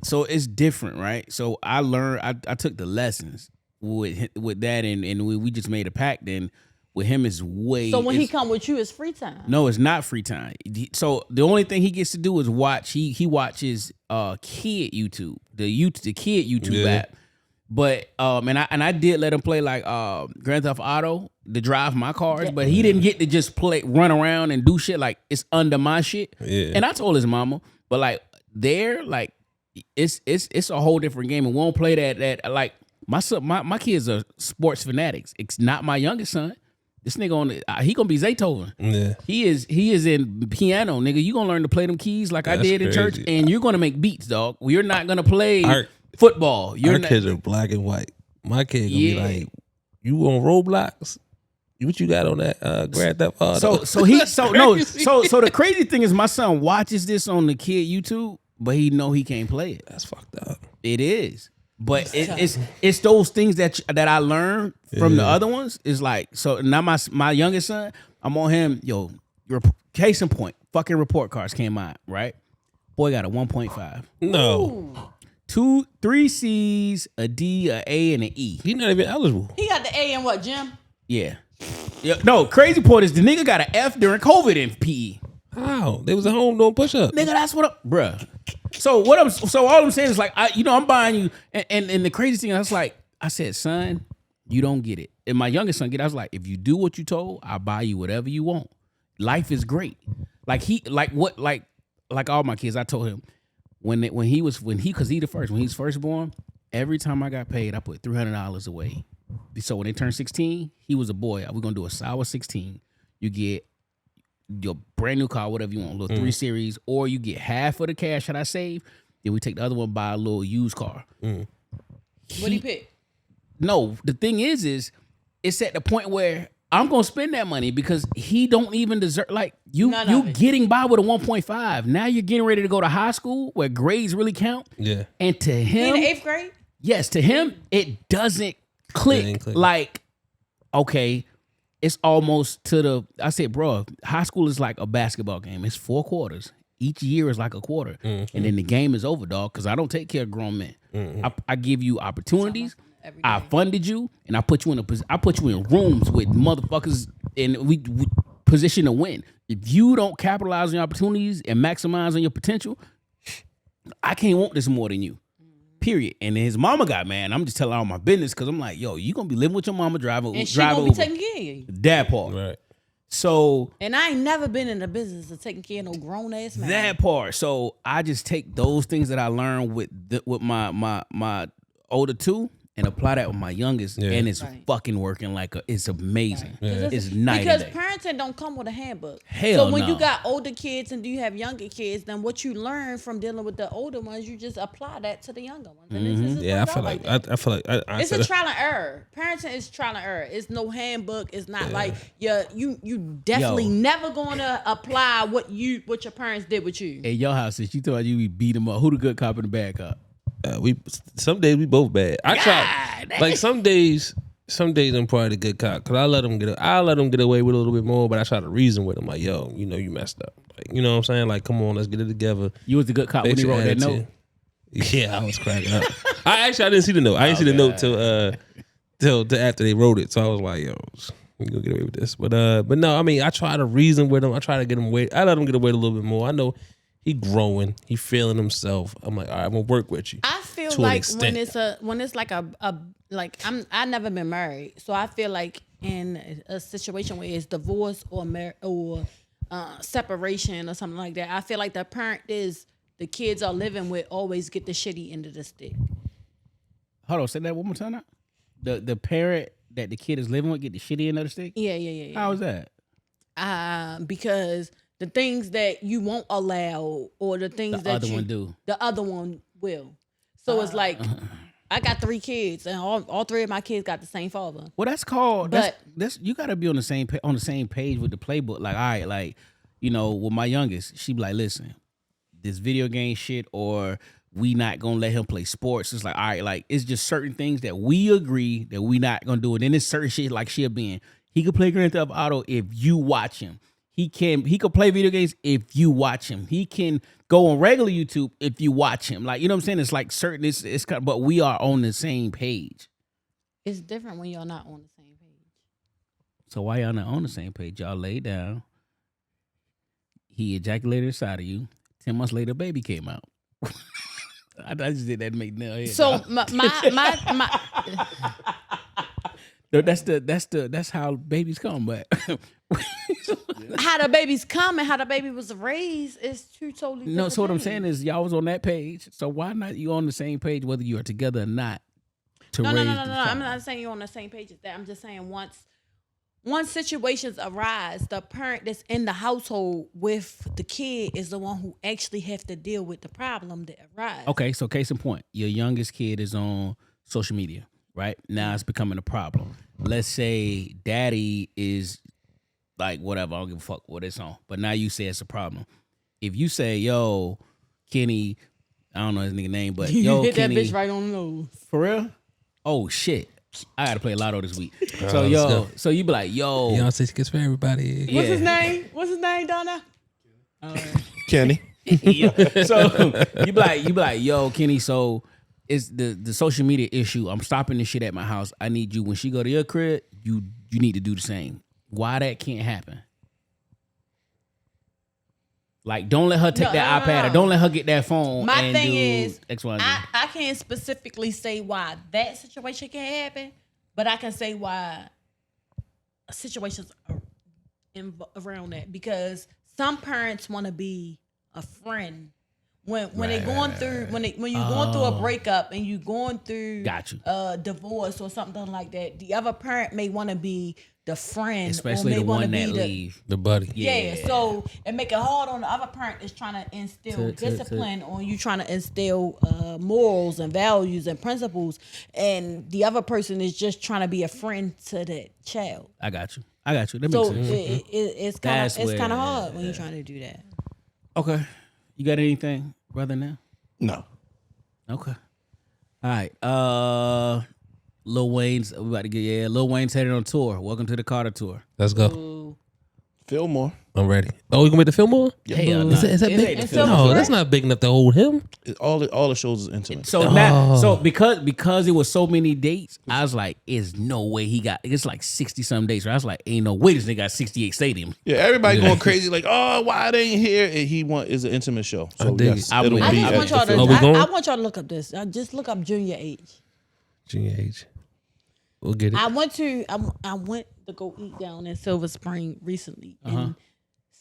so it's different, right? So I learned. I took the lessons with that, and we just made a pact. Then with him is way. So when he come with you, it's free time. No, it's not free time. So the only thing he gets to do is watch. He watches kid YouTube, the kid YouTube app. But and I did let him play like Grand Theft Auto to drive my cars, but he didn't get to just run around and do shit like it's under my shit. Yeah. And I told his mama, but like it's a whole different game, and we won't play that like my son. My kids are sports fanatics. It's not my youngest son. This nigga he gonna be Beethoven. Yeah. He is in piano, nigga. You gonna learn to play them keys like I did in church, and you're gonna make beats, dog. You're not gonna play football. Our kids are black and white. My kid gonna be like, you on Roblox? What you got on that Grand Theft Auto? So the crazy thing is my son watches this on the kid YouTube, but he know he can't play it. That's fucked up. It is. But it's those things that I learned from the other ones. Is like, so now my youngest son, I'm on him. Yo, your case in point, fucking report cards came out, right? Boy got a 1.5. No. 3 C's, a D, a A, and an E. He not even eligible. He got the A in what, Jim? Yeah. No, crazy part is the nigga got an F during COVID in PE. How? They was at home doing push-ups. Nigga, that's what up, bruh. So all I'm saying is like, I'm buying you, and the crazy thing, I said, son, you don't get it. And my youngest son get it. I was like, if you do what you told, I'll buy you whatever you want. Life is great. Like all my kids, I told him when he was first born, every time I got paid, I put $300 away. So when they turned 16, he was a boy. We're gonna do a sour 16. You get your brand new car, whatever you want, a little 3 Series, or you get half of the cash that I save. Then we take the other one, buy a little used car. What do you pick? No, the thing is it's at the point where I'm gonna spend that money because he don't even deserve. Like you getting by with a 1.5. Now you're getting ready to go to high school where grades really count. Yeah. And to him, in the 8th grade. Yes, to him it doesn't click. Like, okay, it's almost to the. I said, bro, high school is like a basketball game. It's 4 quarters. Each year is like a quarter, and then the game is over, dog. Because I don't take care of grown men. I give you opportunities. I funded you, and I put you in rooms with motherfuckers, and we position to win. If you don't capitalize on your opportunities and maximize on your potential, I can't want this more than you. Period. And then his mama got mad. I'm just telling all my business because I'm like, yo, you gonna be living with your mama driving, and she gonna be taking care of you. That part. Right. So. And I ain't never been in the business of taking care of no grown ass man. That part. So I just take those things that I learned with my older two and apply that with my youngest, and it's fucking working it's amazing. Right. It's night because and day. parenting don't come with a handbook. Hell so when no. you got older kids and you have younger kids, then what you learn from dealing with the older ones, you just apply that to the younger ones. And I feel like it's a trial and error. Parenting is trial and error. It's no handbook. It's not like you definitely never gonna apply what your parents did with you. At your house, since you thought you beat them up, who the good cop and the bad cop? Some days we both bad. I try like some days I'm probably the good cop because I let them get away with a little bit more, but I try to reason with them like, yo, you messed up. Like, you know what I'm saying? Like, come on, let's get it together. You was the good cop when he wrote that note. Yeah, I was cracking up. I didn't see the note. I didn't see the note till after they wrote it. So I was like, yo, we gonna get away with this. But no, I mean, I try to reason with them. I try to get them away. I let them get away a little bit more. I know. He growing, he feeling himself. I'm like, all right, I'm gonna work with you. I feel like when it's like I never been married, so I feel like in a situation where it's divorce or separation or something like that, I feel like the parent the kids are living with always get the shitty end of the stick. Hold on, say that one more time. Now. The parent that the kid is living with get the shitty end of the stick. Yeah. How is that? Because the things that you won't allow or the things the other one do. The other one will. So it's like I got 3 kids and all 3 of my kids got the same father. Well, that's called that's you got to be on the same page with the playbook. Like, all right, like, with my youngest, she be like, listen, this video game shit or we not gonna let him play sports. It's like, all right, like it's just certain things that we agree that we not gonna do. And then there's certain shit like she'll be in. He could play Grand Theft Auto if you watch him. He could play video games if you watch him. He can go on regular YouTube if you watch him. Like, you know what I'm saying? It's like certain, it's kind of, but we are on the same page. It's different when y'all not on the same page. So why y'all not on the same page? Y'all lay down. He ejaculated inside of you. 10 months later, baby came out. I just did that to make no head. So my That's how babies come, but how the babies come and how the baby was raised is two totally different so what I'm things. saying is y'all was on that page. So why not you on the same page whether you are together or not? No. I'm not saying you're on the same page as that. I'm just saying once situations arise, the parent that's in the household with the kid is the one who actually have to deal with the problem that arises. Okay, so case in point, your youngest kid is on social media. Right now, it's becoming a problem. Let's say daddy is like, whatever, I don't give a fuck what it's on. But now you say it's a problem. If you say, yo, Kenny, I don't know his nigga name, but yo, hit Kenny, that bitch right on the nose. For real? Oh shit. I gotta play Lotto this week. So so you be like, yo. Y'all say tickets for everybody. What's his name? What's his name, Donna? Kenny. So you be like, yo, Kenny. So it's the social media issue. I'm stopping this shit at my house. I need you when she go to your crib. You need to do the same. Why that can't happen? Like, don't let her take that iPad or don't let her get that phone. My and thing do is, X, Y, and Z. I can't specifically say why that situation can happen, but I can say why situations are around that, because some parents want to be a friend when they're going through when you're going through a breakup and you're going through a divorce or something like that. The other parent may want to be the friend, especially or may the one be that leave the buddy. Yeah, so it make it hard on the other parent is trying to instill discipline on you, trying to instill morals and values and principles, and the other person is just trying to be a friend to that child. I got you. That makes So sense. it's kind of hard when you're trying to do that. Okay, you got anything, brother? Now, No. okay. All right. Lil Wayne's we about to get Lil Wayne's headed on tour. Welcome to the Carter tour. Let's go. Ooh. Fillmore. I'm ready. Oh, you gonna make the Fillmore? Hell Is that big? ain't No, that's not big enough to hold him. All the shows is intimate. So now, so because it was so many dates, I was like, "Is no way he got." It's like 60-some dates. Right? I was like, "Ain't no way this nigga got 68 stadiums." Yeah, everybody going crazy like, oh, why they ain't here? And is an intimate show. So dig yes, it. it'll I be just at want the y'all to. Fillmore. I want y'all to look up this. Just look up Junior H. Junior H. We'll get it. I went to go eat down in Silver Spring recently, and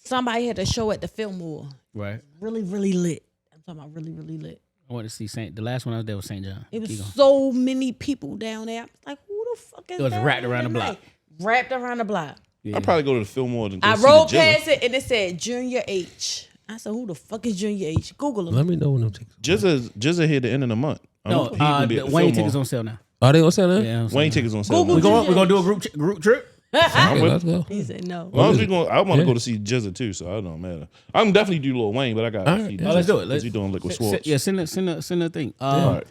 somebody had a show at the Fillmore. Right. Really, really lit. I'm talking about really, really lit. I want to see the last one I was there was St. John. It was so many people down there. I was like, who the fuck is that? It was wrapped around the block. Wrapped around the block. Yeah. I'd probably go to the Fillmore. I rolled past it and it said Junior H. I said, who the fuck is Junior H? Google him. Let me know when them tickets. Jizza here at the end of the month. No, He gonna be at the Wayne Fillmore. tickets on sale now. Are they on sale now? Yeah, Wayne tickets on sale. Google now. We're gonna do a group trip. Okay, let's go. He said no. As long as we going, I want to go to see Jizza too, so it don't matter. I'm definitely do Lil Wayne, but I got to see Jizza. Let's do it. Because he doing Liquid Swords. Yeah, send the thing. All right.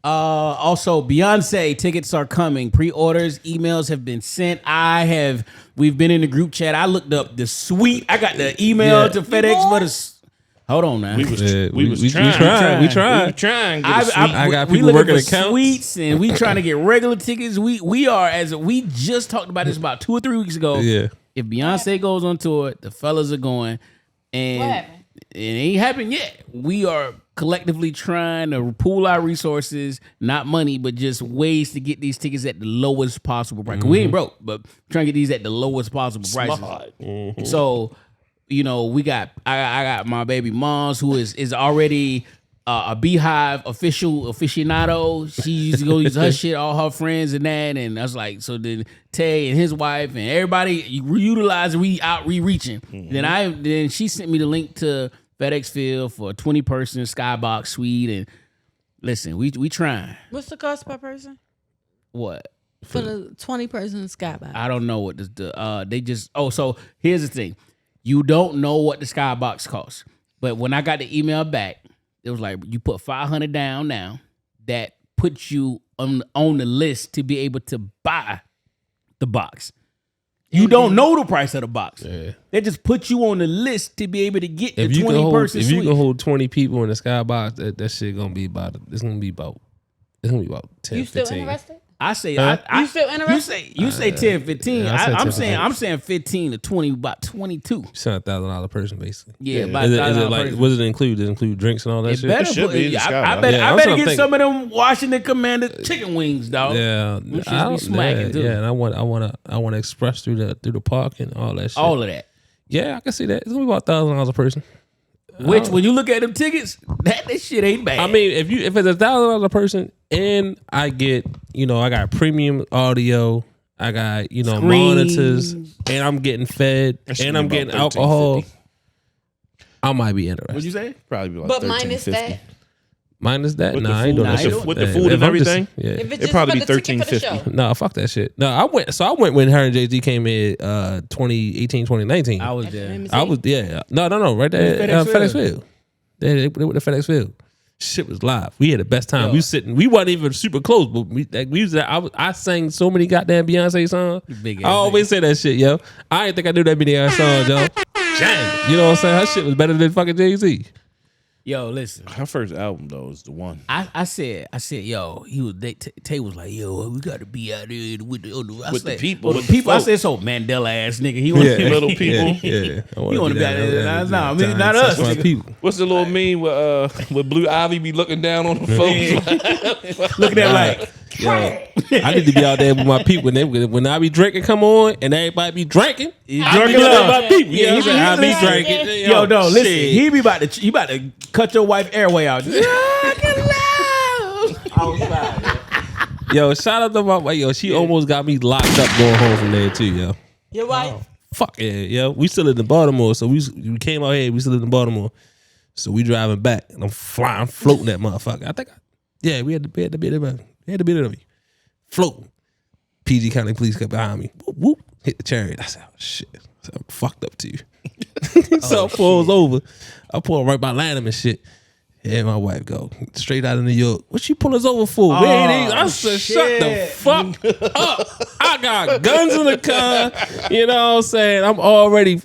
Also, Beyonce tickets are coming. Pre-orders, emails have been sent. We've been in the group chat. I looked up the suite. I got the email to FedEx for the. Hold on now. We was We trying. We tried. We trying. To get a suite. I got we people looking working for accounts. suites, and we trying to get regular tickets. We are, as we just talked about this about 2 or 3 weeks ago. Yeah. If Beyonce goes on tour, the fellas are going, What and happened? it ain't happened yet. We are collectively trying to pool our resources, not money, but just ways to get these tickets at the lowest possible price. 'Cause we ain't broke, but trying to get these at the lowest possible prices. So, I got my baby moms who is already a Beehive aficionado. She go use her shit, all her friends and that, and I was like, so then Tay and his wife and everybody utilizing, reaching. Then she sent me the link to FedEx Field for a 20-person skybox suite, and listen, we trying. What's the cost per person What? for the 20-person skybox? I don't know what they just. Oh, so here's the thing: you don't know what the skybox costs, but when I got the email back, it was like you put $500 down now. That puts you on the list to be able to buy the box. You don't know the price of the box. Yeah. They just put you on the list to be able to get the If you 20-person if suite. you can hold 20 people in the skybox, that shit gonna be about. It's gonna be about 10, You still 15. interested? I say, Huh? You still interested? You say 10, 15. Yeah, I said 10, 15. I'm saying 15 to 20, about 22. You sound $1,000 person basically. Yeah, Yeah. about Is it $1,000 like person. what does it include? Does it include drinks and all that It shit? better should be in the I skybox. better, Yeah, I I'm better trying to get think. some of them Washington Commander chicken wings, dog. Yeah, Them shits be smacking, too. Yeah, and I want to express through the park and all that shit. All of that. Yeah, I can see that. It's gonna be about $1,000 a person. Which, when you look at them tickets, that shit ain't bad. I mean, if it's $1,000 a person, and I get I got premium audio, I got Screens. monitors, and I'm getting fed, That should and be I'm about getting alcohol, I might be interested. What'd you say? Probably be like But 13, minus 50. that. Minus that, With the nah, I ain't food- doing nah, that you shit. don't- with the food and if I'm just- everything? yeah. If it's It'd just probably for be the ticket for the $13.50. show. No, fuck that shit. No, I went when her and Jay-Z came in 2018, 2019. I was there. I was no right there FedEx FedEx Field. Field. They went to FedEx Field. Shit was live. We had the best time. We was sitting. We wasn't even super close, but I sang so many goddamn Beyonce songs. Big I ass always say that shit, yo. I didn't think I knew that many ass songs, yo. Dang. You know what I'm saying? Her shit was better than fucking Jay-Z. Yo, listen. Her first album though is the one. I said, yo, Tay was like, yo, we got to be out there with the people. With the people. I said, so Mandela ass nigga. He want Yeah, little people. Yeah. He want to be out there. No, I mean, not us. My people. What's the little meme with Blue Ivy be looking down on the folks? Looking at like, Yo, I need to be out there with my people when I be drinking come on and everybody be drinking. I be drinking with love. my people. Yeah, I be listen. drinking. yo, no, listen. shit. He be about to cut your wife airway out. Yo, shout out to my wife. Yo, she almost got me locked up going home from there too, yo. Your wife? Fuck yeah, yo. We still in Baltimore, so we came out here. We still in Baltimore, so we driving back, and I'm floating that motherfucker. I think, we had to be there. Floating. PG County police got behind me. Whoop, whoop, hit the chariot. I said, oh shit, so I'm fucked up too. So I pulls over. I pull right by Lanham and shit. Yeah, my wife go straight out of New York. What you pull us over for? We ain't I said, shut the fuck up. I got guns in the car. You know what I'm saying? I'm already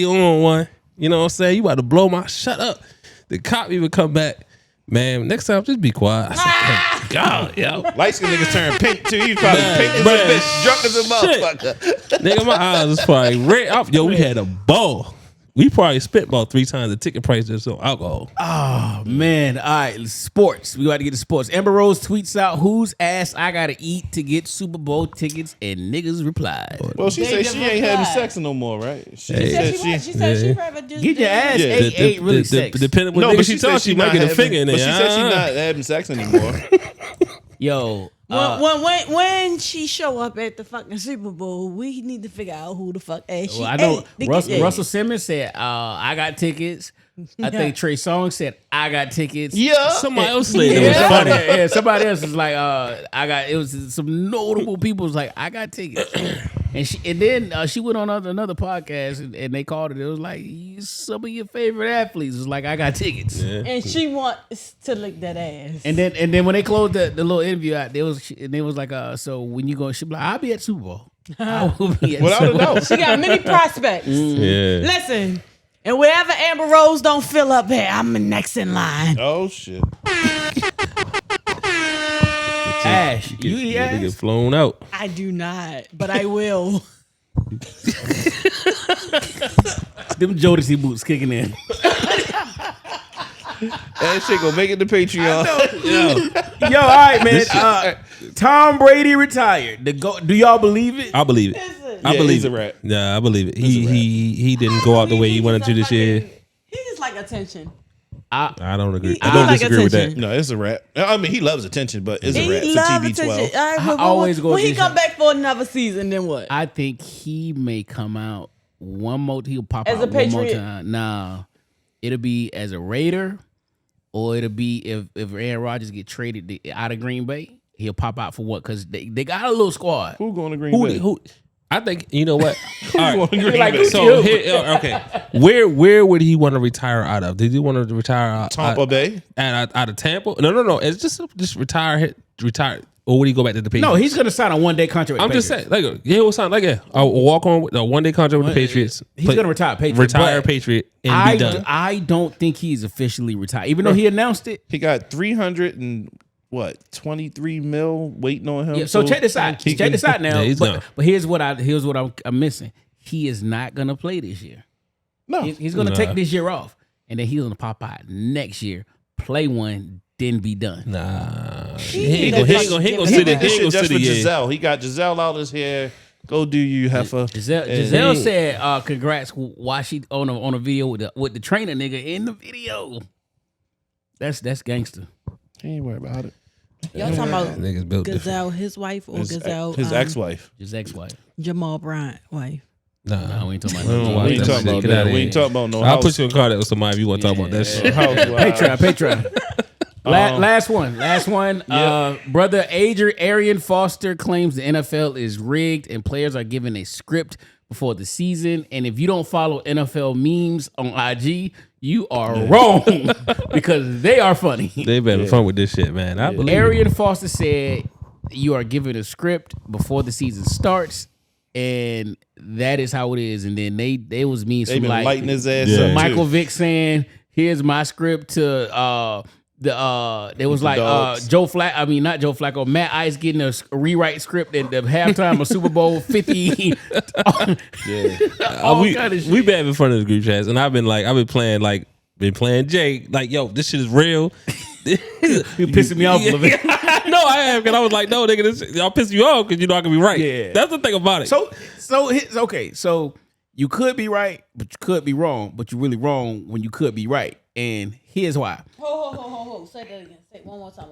on one. You know what I'm saying? You about to blow my shut up. The cop even come back. Man, next time just be quiet. I said, thank God, yo. Light skin niggas turn pink too. You probably pink as a bitch, drunk as a motherfucker. Nigga, my eyes was probably red. Yo, we had a ball. We probably spent about 3 times the ticket price just on alcohol. Oh man! All right, sports. We got to get to sports. Amber Rose tweets out, "Whose ass I gotta eat to get Super Bowl tickets?" And niggas replied, Well, she said she ain't having sex no more, right? She said she'd rather just "Get your ass ate really sex." Depending what nigga she talks, she might get a finger in there. But she said she's not having sex anymore. Yo, when she show up at the fucking Super Bowl, we need to figure out who the fuck ass she I know ate. Russell Simmons said, "I got tickets." I think Trey Songz said, "I got tickets." Yeah, Somebody else said it Yeah, was funny. yeah, somebody else is like, it was some notable people was like, "I got tickets," and then she went on another podcast and they called it. It was like some of your favorite athletes was like, "I got tickets," And she wants to lick that ass. and then when they closed the little interview out, they was like, "So when you go?" She be like, "I'll be at Super Bowl." I will be at without a doubt. She got many prospects. Yeah. Listen, and wherever Amber Rose don't fill up at, I'm the next in line. Oh shit. Ash, you eat They get ass? flown out. I do not, but I will. Them Jodeci boots kicking in. That shit gonna make it to Patreon. Yo, all right, man. Tom Brady retired. Do y'all believe it? I believe it. I Yeah, believe he's it. a rat. Yeah, I believe it. He didn't go out the way he wanted to this year. He just like attention. I don't agree. He I don't like disagree with that. attention. No, it's a rat. I mean, he loves attention, but it's a rat He for love TB12. attention. All right, I always go when he against come him. back for another season, then what? I think he may come out one more. He'll pop As out a one more Patriot? time. Nah, it'll be as a Raider, or it'll be if Aaron Rodgers get traded out of Green Bay, he'll pop out for what? Because they got a little squad. Who going to Green Bay? Who? I think you know what. All going to right. Green like, Bay? So okay, where would he want to retire out of? Did he want to retire out Tampa Bay? out of Tampa? No. It's just retire, or would he go back to the Patriots? No, he's gonna sign a one-day contract. With I'm just Patriots. saying, like, he'll sign like a walk on with a 1-day contract with the Patriots. He's gonna retire Patriot. retire but Patriot, and be done. I don't think he's officially retired, even though he announced it. He got 23 mil waiting on him. Yeah, so check this out. He Check this out now. Yeah, he's gone. but here's what I'm missing. He is not gonna play this year. No, He's gonna take this year off, and then he's gonna pop out next year, play one, then be done. Nah, He he ain't gonna he sit did it. this He ain't shit gonna just sit for it. Yeah. Giselle. He got Giselle out his hair. Go do you, heifer. Giselle said, "Congrats!" Why she on a video with the trainer nigga in the video. That's gangster. He ain't worried about it. Y'all talking about Niggas built different. Gazelle, his wife, or Gazelle, His ex-wife. His ex-wife. Jamal Bryant wife? Nah, We ain't talking we about don't that. watch We ain't that talking shit. about Get that. outta We here. ain't talking about no I'll house. put you in contact with somebody if you want to talk about that shit. Patreon. Last one. Brother Arian Foster claims the NFL is rigged and players are given a script before the season. And if you don't follow NFL memes on IG, you are wrong because they are funny. They've having fun with this shit, man. I believe it. Arian Foster said you are given a script before the season starts, and that is how it is. And then they was mean They some been like lighting his ass Yeah. up. Michael too. Vick saying here's my script to there was like not Joe Flacco, Matt Ice getting a rewrite script at the halftime of Super Bowl 50. All kind of shit. We been in front of the group chats, and I've been playing Jake. Like, yo, this shit is real. You pissing me off a little bit. No, I am, because I was like, no, nigga, y'all piss you off because you know I can be right. Yeah. That's the thing about it. So you could be right, but you could be wrong, but you're really wrong when you could be right. And here's why. Ho. Say that again. Say it one more time.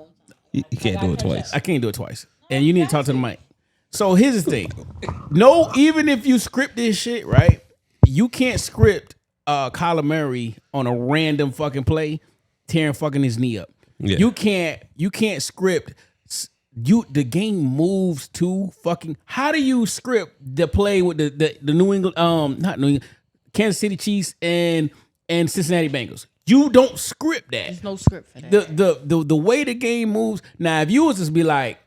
You can't do it twice. I can't do it twice. And you need to talk to the mic. So here's the thing. No, even if you script this shit, right? You can't script Kyler Murray on a random fucking play, tearing fucking his knee up. Yeah. You can't script the game moves too fucking. How do you script the play with the New England not New England, Kansas City Chiefs and Cincinnati Bengals? You don't script that. There's no script for that. The way the game moves. Now, if you was just be like,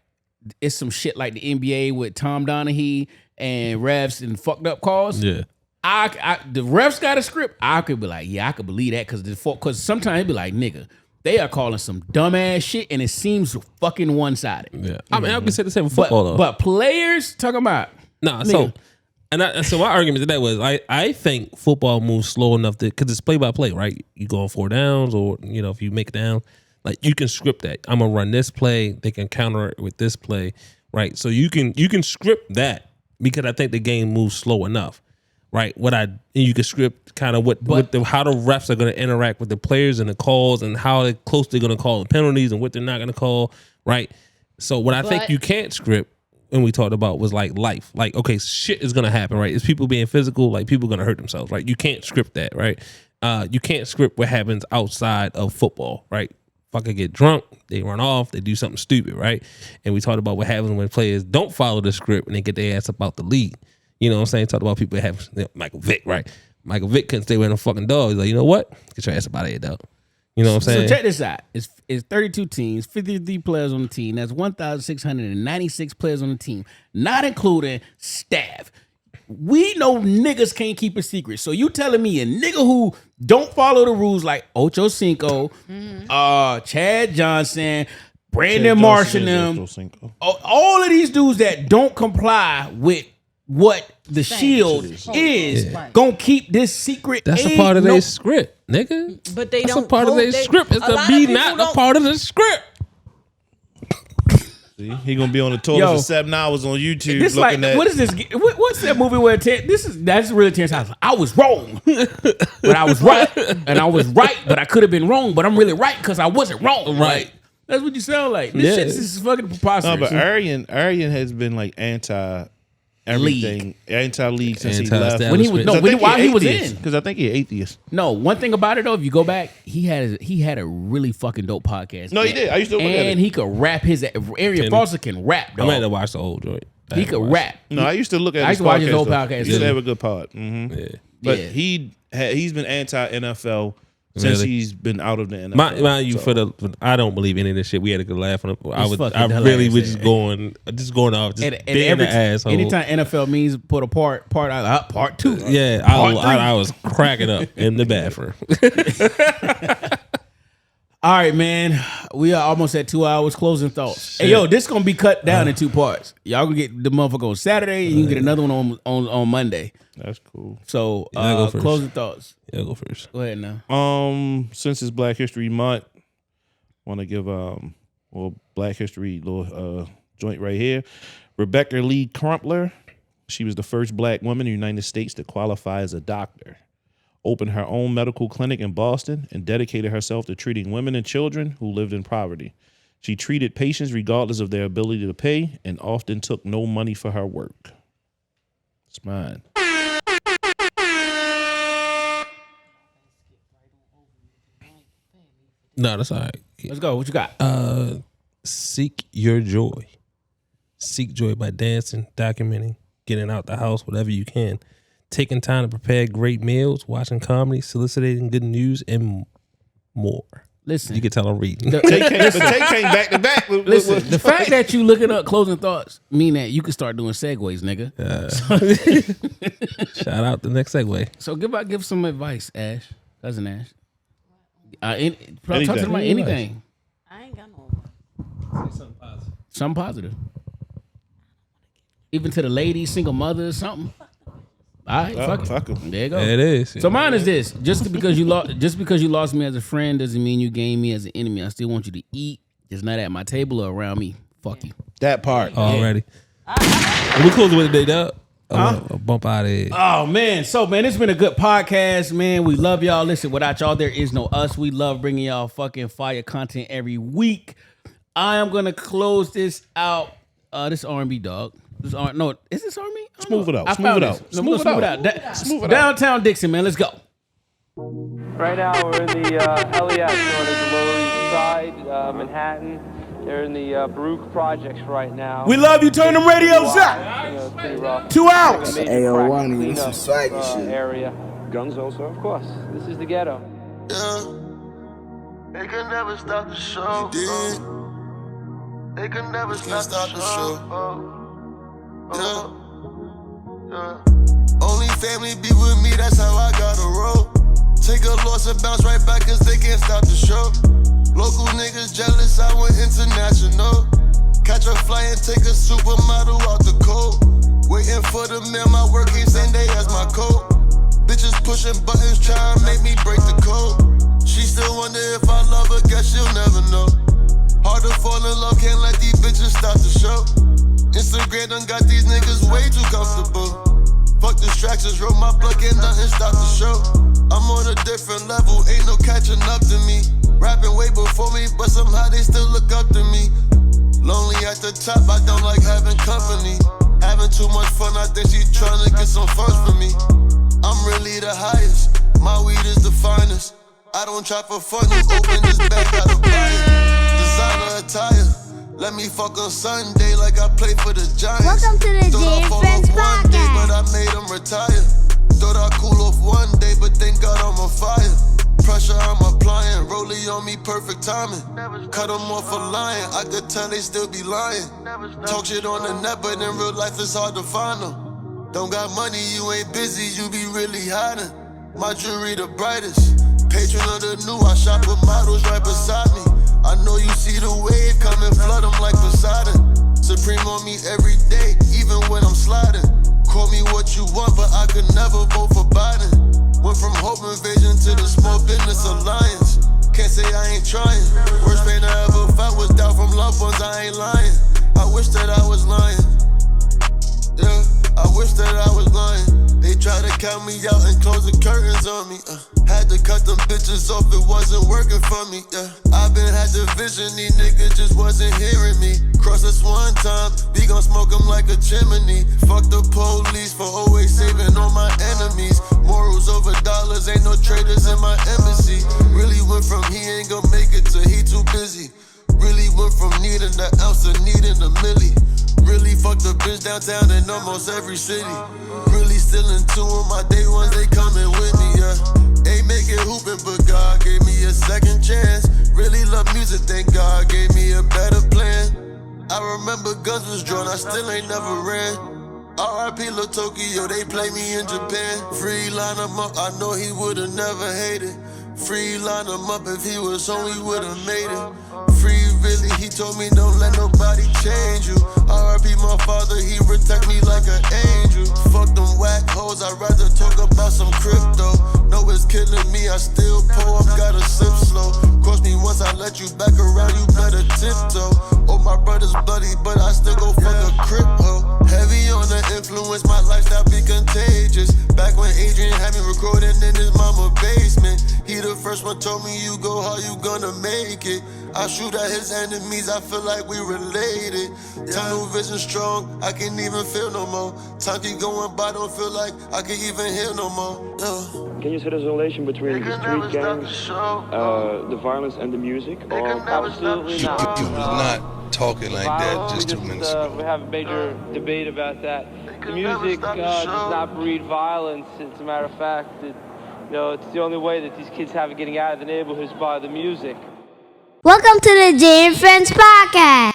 it's some shit like the NBA with Tom Donahue and refs and fucked up calls. Yeah. The refs got a script. I could be like, yeah, I could believe that because sometimes it'd be like, nigga, they are calling some dumbass shit and it seems fucking one sided. Yeah. I mean, I could say the same for football though. But players talking about so my argument to that was I think football moves slow enough that because it's play by play, right? You go on 4 downs, or if you make it down, like you can script that. I'm gonna run this play. They can counter it with this play, right? So you can script that because I think the game moves slow enough, right? You can script kind of how the refs are gonna interact with the players and the calls and how close they're gonna call the penalties and what they're not gonna call, right? So what I think you can't script. And we talked about was like life. Like, okay, shit is gonna happen, right? It's people being physical, like people gonna hurt themselves, right? You can't script that, right? You can't script what happens outside of football, right? Fucking get drunk, they run off, they do something stupid, right? And we talked about what happens when players don't follow the script and they get their ass up out the league. You know what I'm saying? Talked about people that have Michael Vick, right? Michael Vick couldn't stay with a fucking dog. He's like, you know what? Get your ass up out of here, dog. You know what I'm saying? So check this out. It's 32 teams, 53 players on the team. That's 1,696 players on the team, not including staff. We know niggas can't keep a secret. So you telling me a nigga who don't follow the rules like Ocho Cinco, Chad Johnson, Brandon Marshall, all of these dudes that don't comply with what the shield is gonna keep this secret. That's a part of their script, nigga. But they That's don't. A part of their script is to be not a part of the script. See, he gonna be on the toilet for 7 hours on YouTube looking at. What is this? What's that movie where that's really Terrence Howard. I was wrong, but I was right, and I was right, but I could have been wrong, but I'm really right because I wasn't wrong. Right. That's what you sound like. This shit is fucking preposterous. No, but Arian has been like anti everything, anti-league since he left. When he was while he was in, because I think he's atheist. No, one thing about it though, if you go back, he had a really fucking dope podcast. No, he did. I used to look at it. And he could rap his. Arian Foster can rap. Dog. I had to watch the old joint. He could rap. No, I used to look at. I used to watch his old podcast. He used to have a good pod. Mm-hmm. Yeah, but he's been anti-NFL. Since he's been out of the NFL. Mind you, I don't believe any of this shit. We had a good laugh on it. I really was just going off, just being an asshole. Anytime NFL means put a part out, part 2. Yeah, I was cracking up in the bathroom. All right, man. We are almost at 2 hours. Closing thoughts. Shit. Hey, yo, this gonna be cut down in 2 parts. Y'all gonna get the motherfucker on Saturday, and you can get another one on Monday. That's cool. So, closing thoughts. Yeah, go first. Go ahead now. Since it's Black History Month, want to give Black History little joint right here. Rebecca Lee Crumpler. She was the first black woman in the United States to qualify as a doctor. Opened her own medical clinic in Boston and dedicated herself to treating women and children who lived in poverty. She treated patients regardless of their ability to pay and often took no money for her work. It's mine. No, that's all right. Let's go. What you got? Seek your joy. Seek joy by dancing, documenting, getting out the house, whatever you can. Taking time to prepare great meals, watching comedy, soliciting good news, and more. Listen. You can tell I'm reading. Tay came back to back. Listen, the fact that you looking up closing thoughts mean that you can start doing segues, nigga. Shout out the next segue. So give some advice, Ash. Cousin Ash. Talk to them about anything. I ain't got no. Something positive. Even to the ladies, single mothers, something. All right, fuck it. There you go. It is. So mine is this: just because you lost me as a friend doesn't mean you gained me as an enemy. I still want you to eat, just not at my table or around me. Fuck you. That part already. We closing with the day, dog. A bump out of it. Oh man, it's been a good podcast, man. We love y'all. Listen, without y'all, there is no us. We love bringing y'all fucking fire content every week. I am gonna close this out. This R&B, dog. Is this R&B? Smooth it out. Smooth it out. Downtown Dixon, man. Let's go. Right now we're in the LES, known as the Lower East Side, Manhattan. They're in the Baruch projects right now. We love you. Turn them radios up. 2 hours. Ayo, Wani, this is swaggy shit. Area. Guns also, of course. This is the ghetto. They can never stop the show. They can never stop the show. Only family be with me, that's how I gotta roll. Take a loss and bounce right back, cause they can't stop the show. Local niggas jealous, I went international. Catch a fly and take a supermodel out the cold. Waiting for the mail, my work ain't same day as my code. Bitches pushing buttons, trying to make me break the code. She still wonder if I love her, guess she'll never know. Hard to fall in love, can't let these bitches stop the show. Instagram done got these niggas way too comfortable. Fuck distractions, roll my blood, can't nothing stop the show. I'm on a different level, ain't no catching up to me. Rapping way before me, but somehow they still look up to me. Lonely at the top, I don't like having company. Having too much fun, I think she trying to get some funds from me. I'm really the highest, my weed is the finest. I don't try for fun, you open this bag, gotta buy it. Designer attire, let me fuck on Sunday like I play for the Giants. Welcome to the Jay Friends Podcast. But I made them retire. Thought I'd cool off one day, but thank God I'm on fire. Pressure I'm applying, rollie on me, perfect timing. Cut them off for lying, I could tell they still be lying. Talk shit on the net, but in real life it's hard to find them. Don't got money, you ain't busy, you be really hiding. My jewelry the brightest, patron of the new, I shop with models right beside me. I know you see the wave coming, flood them like Poseidon. Supreme on me every day, even when I'm sliding. Call me what you want, but I could never vote for Biden. Went from Hope Invasion to the Small Business Alliance. Can't say I ain't trying. Worst pain I ever felt was doubt from loved ones, I ain't lying. I wish that I was lying. Yeah, I wish that I was lying. They try to count me out and close the curtains on me. Had to cut them bitches off, it wasn't working for me. I been had the vision, these niggas just wasn't hearing me. Cross us one time, we gon' smoke them like a chimney. Fuck the police for always saving all my enemies. Morals over dollars, ain't no traitors in my embassy. Really went from he ain't gon' make it to he too busy. Really went from needing the ounce to needing a milli. Really fucked the bitch downtown in almost every city. Really still in tune with my day ones, they coming with me, Ain't make it hooping, but God gave me a second chance. Really love music, thank God gave me a better plan. I remember guns was drawn, I still ain't never ran. R.I.P. Lil Tokyo, they play me in Japan. Free line him up, I know he would've never hated. Free line him up, if he was home, he would've made it. Free really, he told me don't let nobody change you. R.I.P. my father, he protect me like an angel. Fuck them whack hoes, I'd rather talk about some crypto. No, it's killing me, I still pull up, gotta sip slow. Cross me once, I let you back around, you better tiptoe. Oh, my brother's bloody, but I still go fuck a crip hoe. Heavy on the influence, my lifestyle be contagious. Back when Adrian had me recording in his mama basement. He the first one told me you go hard, you gonna make it. I shoot at his enemies, I feel like we related. Tunnel vision strong, I can't even feel no more. Time keep going by, don't feel like I can even hear no more. Can you see there's a relation between the street gangs, the violence and the music? Or absolutely not? You was not talking like that just 2 minutes ago. We have a major debate about that. The music does not breed violence. As a matter of fact, it's the only way that these kids have it getting out of the neighborhoods by the music. Welcome to the Jay and Friends Podcast.